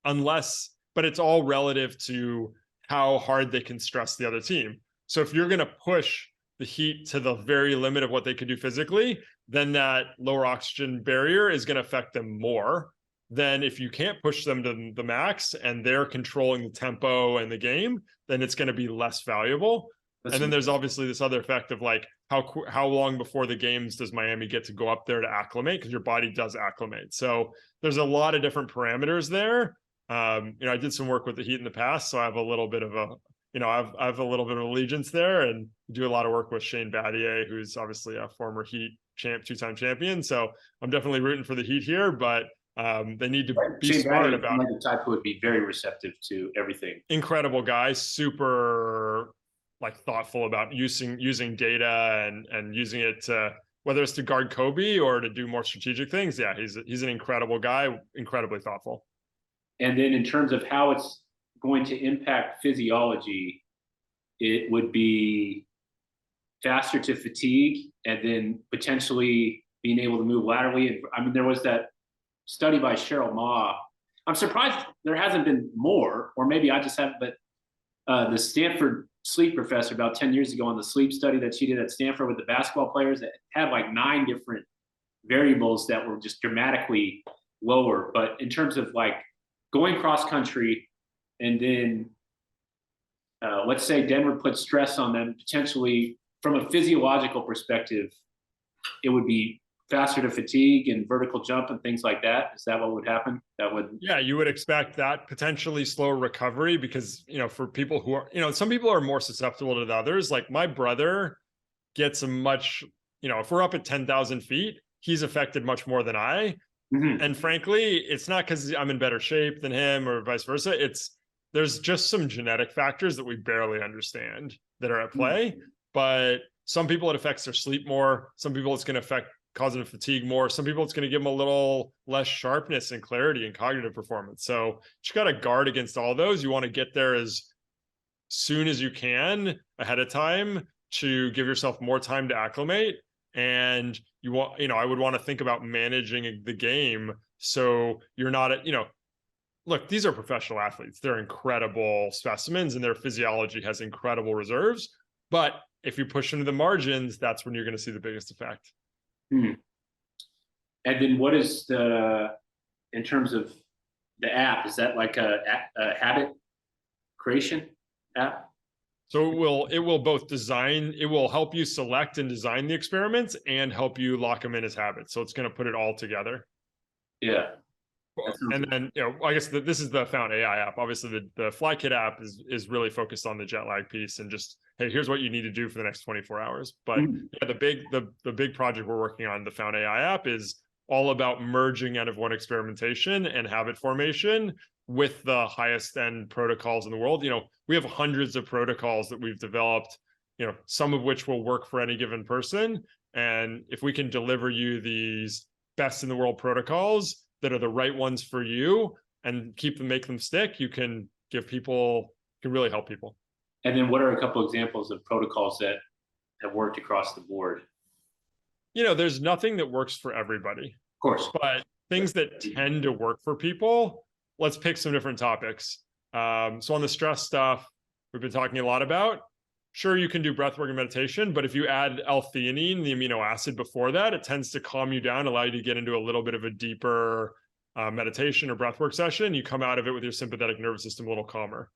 but it's all relative to how hard they can stress the other team. So if you're going to push the Heat to the very limit of what they could do physically, then that lower oxygen barrier is going to affect them more than if you can't push them to the max and they're controlling the tempo and the game, then it's going to be less valuable. And then there's obviously this other effect of like, how long before the games does Miami get to go up there to acclimate? Because your body does acclimate. So there's a lot of different parameters there. I did some work with the Heat in the past, so I have a little bit of I have a little bit of allegiance there, and do a lot of work with Shane Battier, who's obviously a former Heat 2-time champion. So I'm definitely rooting for the Heat here, but they need to be Shane smart Battier, about the type who would be very receptive to everything. Incredible guy, super thoughtful about using data and using it to, whether it's to guard Kobe or to do more strategic things. Yeah, he's an incredible guy, incredibly thoughtful. And then in terms of how it's going to impact physiology, it would be faster to fatigue, and then potentially being able to move laterally. And I mean, there was that study by Cheryl Ma. I'm surprised there hasn't been more, or maybe I just haven't, but the Stanford sleep professor about 10 years ago on the sleep study that she did at Stanford with the basketball players that had like 9 different variables that were just dramatically lower. But in terms of like going cross country, and then let's say Denver puts stress on them, potentially from a physiological perspective, it would be faster to fatigue and vertical jump and things like that. Is that what would happen? That would, yeah, you would expect that, potentially slower recovery, because, you know, for people who are, you know, some people are more susceptible to the others. Like my brother gets a much, you know, if we're up at 10,000 feet, he's affected much more than I. mm-hmm. And frankly, it's not because I'm in better shape than him or vice versa. There's just some genetic factors that we barely understand that are at play. Mm-hmm. But some people it affects their sleep more. Some people it's going to affect cause them fatigue more. Some people it's going to give them a little less sharpness and clarity and cognitive performance. So you got to guard against all those. You want to get there as soon as you can ahead of time to give yourself more time to acclimate. And you want, you know, I would want to think about managing the game so you're not at, you know, look, these are professional athletes. They're incredible specimens and their physiology has incredible reserves. But if you push into the margins, that's when you're going to see the biggest effect. Hmm. And then what is in terms of the app, is that like a habit creation app? So it will both design, it will help you select and design the experiments and help you lock them in as habits. So it's going to put it all together. Yeah. And then, you know, I guess this is the Found AI app. Obviously, the FlyKit app is really focused on the jet lag piece and just, hey, here's what you need to do for the next 24 hours. But yeah, the big project we're working on, the Found AI app, is all about merging out of one experimentation and habit formation with the highest end protocols in the world. You know, we have hundreds of protocols that we've developed, you know, some of which will work for any given person. And if we can deliver you these best in the world protocols that are the right ones for you and make them stick, you can really help people. And then what are a couple examples of protocols that have worked across the board? You know, there's nothing that works for everybody. Of course. But things that tend to work for people, let's pick some different topics. So on the stress stuff, we've been talking a lot about, sure, you can do breathwork and meditation, but if you add L-theanine, the amino acid before that, it tends to calm you down, allow you to get into a little bit of a deeper meditation or breathwork session. You come out of it with your sympathetic nervous system a little calmer.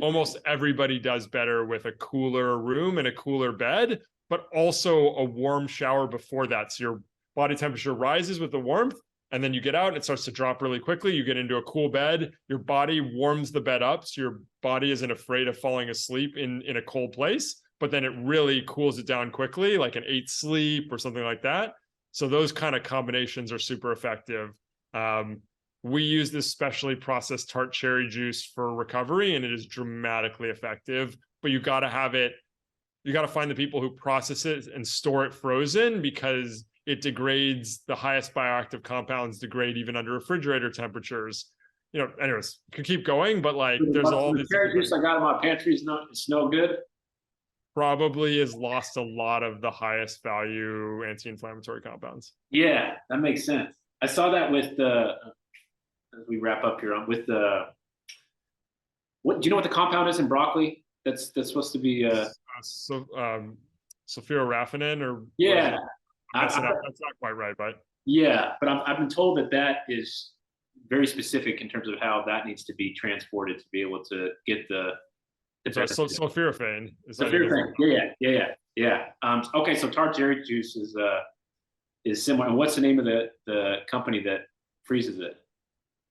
Almost everybody does better with a cooler room and a cooler bed, but also a warm shower before that. So your body temperature rises with the warmth, and then you get out and it starts to drop really quickly. You get into a cool bed, your body warms the bed up, so your body isn't afraid of falling asleep in a cold place, but then it really cools it down quickly, like an 8 sleep or something like that. So those kind of combinations are super effective. We use this specially processed tart cherry juice for recovery, and it is dramatically effective, but you got to have it. You got to find the people who process it and store it frozen, because it degrades. The highest bioactive compounds degrade even under refrigerator temperatures. You know, anyways, could keep going, but like there's all the these cherry juice I got in my pantry it's no good. Probably has lost a lot of the highest value anti-inflammatory compounds. Yeah, that makes sense. I saw that with as we wrap up here with what do you know what the compound is in broccoli? That's supposed to be sulforaphanin, or yeah. that's not quite right, but yeah, but I've been told that is very specific in terms of how that needs to be transported to be able to get the sulforaphane. Sulforaphane. Yeah. Okay, so tart cherry juice is similar. And what's the name of the company that freezes it?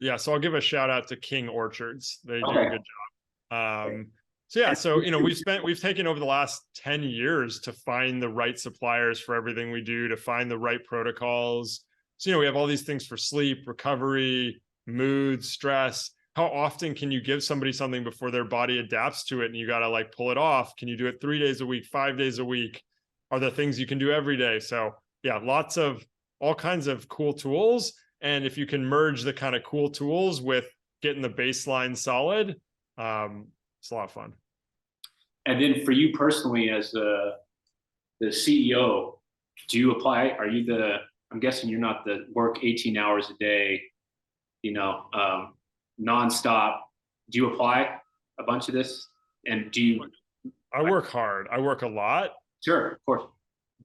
Yeah, so I'll give a shout out to King Orchards. They do a good job. So you know, we've taken over the last 10 years to find the right suppliers for everything we do, to find the right protocols. So, you know, we have all these things for sleep, recovery, mood, stress. How often can you give somebody something before their body adapts to it and you got to like pull it off? Can you do it 3 days a week, 5 days a week? Are there things you can do every day? So yeah, lots of all kinds of cool tools. And if you can merge the kind of cool tools with getting the baseline solid, it's a lot of fun. And then for you personally, as the CEO, do you apply? Are you I'm guessing you're not the work 18 hours a day, nonstop. Do you apply a bunch of this? And do you? I work hard. I work a lot. Sure, of course.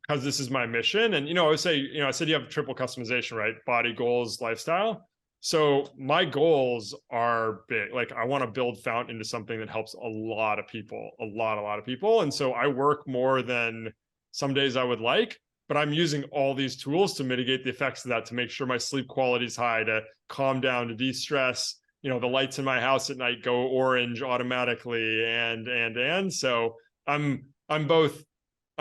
Because this is my mission. And, I would say, I said you have triple customization, right? Body, goals, lifestyle. So my goals are big. Like I want to build Fount into something that helps a lot of people, a lot of people. And so I work more than some days I would like, but I'm using all these tools to mitigate the effects of that, to make sure my sleep quality is high, to calm down, to de-stress. The lights in my house at night go orange automatically. And so I'm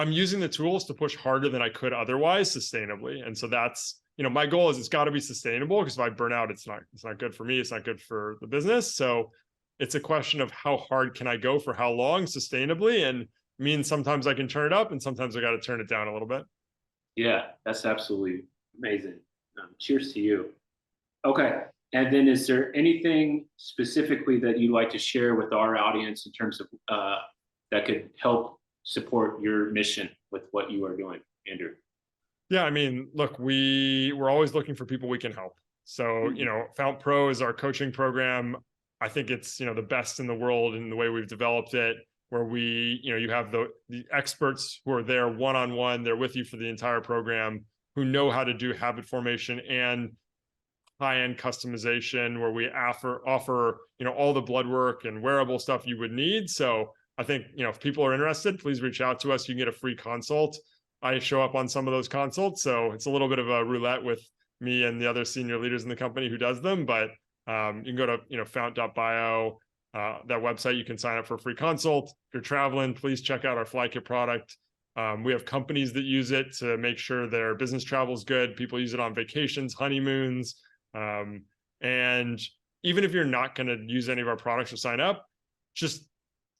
using the tools to push harder than I could otherwise sustainably. And so that's, my goal is it's got to be sustainable, because if I burn out, it's not good for me. It's not good for the business. So it's a question of how hard can I go for how long sustainably, and means sometimes I can turn it up and sometimes I got to turn it down a little bit. Yeah, that's absolutely amazing. Cheers to you. Okay. And then is there anything specifically that you'd like to share with our audience in terms of that could help support your mission with what you are doing, Andrew? Yeah, I mean, look, we're always looking for people we can help. So, Fount Pro is our coaching program. I think it's, the best in the world in the way we've developed it, where you have the experts who are there one-on-one, they're with you for the entire program, who know how to do habit formation and high-end customization, where we offer all the blood work and wearable stuff you would need. So I think, if people are interested, please reach out to us. You can get a free consult. I show up on some of those consults, so it's a little bit of a roulette with me and the other senior leaders in the company who does them. But you can go to fount.bio, that website. You can sign up for a free consult. If you're traveling, please check out our FlyKit product. We have companies that use it to make sure their business travel is good. People use it on vacations, honeymoons. And even if you're not going to use any of our products or sign up, just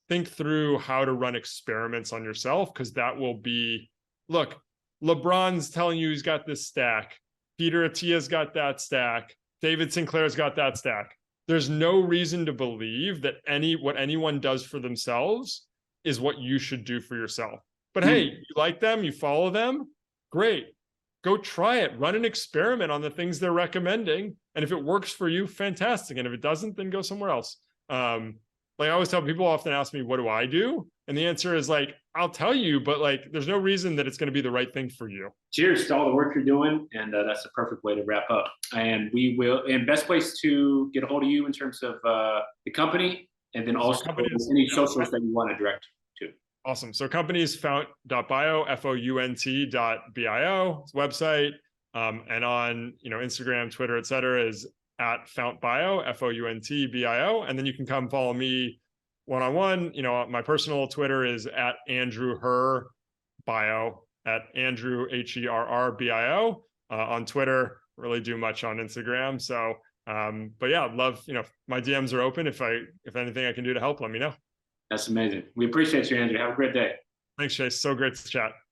think through how to run experiments on yourself, because that will be, look, LeBron's telling you he's got this stack. Peter Attia's got that stack. David Sinclair's got that stack. There's no reason to believe that what anyone does for themselves is what you should do for yourself. But hey, you like them, you follow them, great. Go try it. Run an experiment on the things they're recommending. And if it works for you, fantastic. And if it doesn't, then go somewhere else. Like I always tell people, often ask me, what do I do? And the answer is like, I'll tell you, but like, there's no reason that it's going to be the right thing for you. Cheers to all the work you're doing. And that's the perfect way to wrap up. And best place to get a hold of you in terms of the company, and then also any socials that you want to direct to. Awesome. So company is fount.bio, FOUNT.bio, website. And on, Instagram, Twitter, et cetera, is at fountbio, FOUNTBIO. And then you can come follow me one-on-one. My personal Twitter is at Andrew Herr bio, at Andrew HERRBIO. On Twitter, really do much on Instagram. So, but yeah, I'd love, my DMs are open. If anything I can do to help, let me know. That's amazing. We appreciate you, Andrew. Have a great day. Thanks, Chase. So great to chat.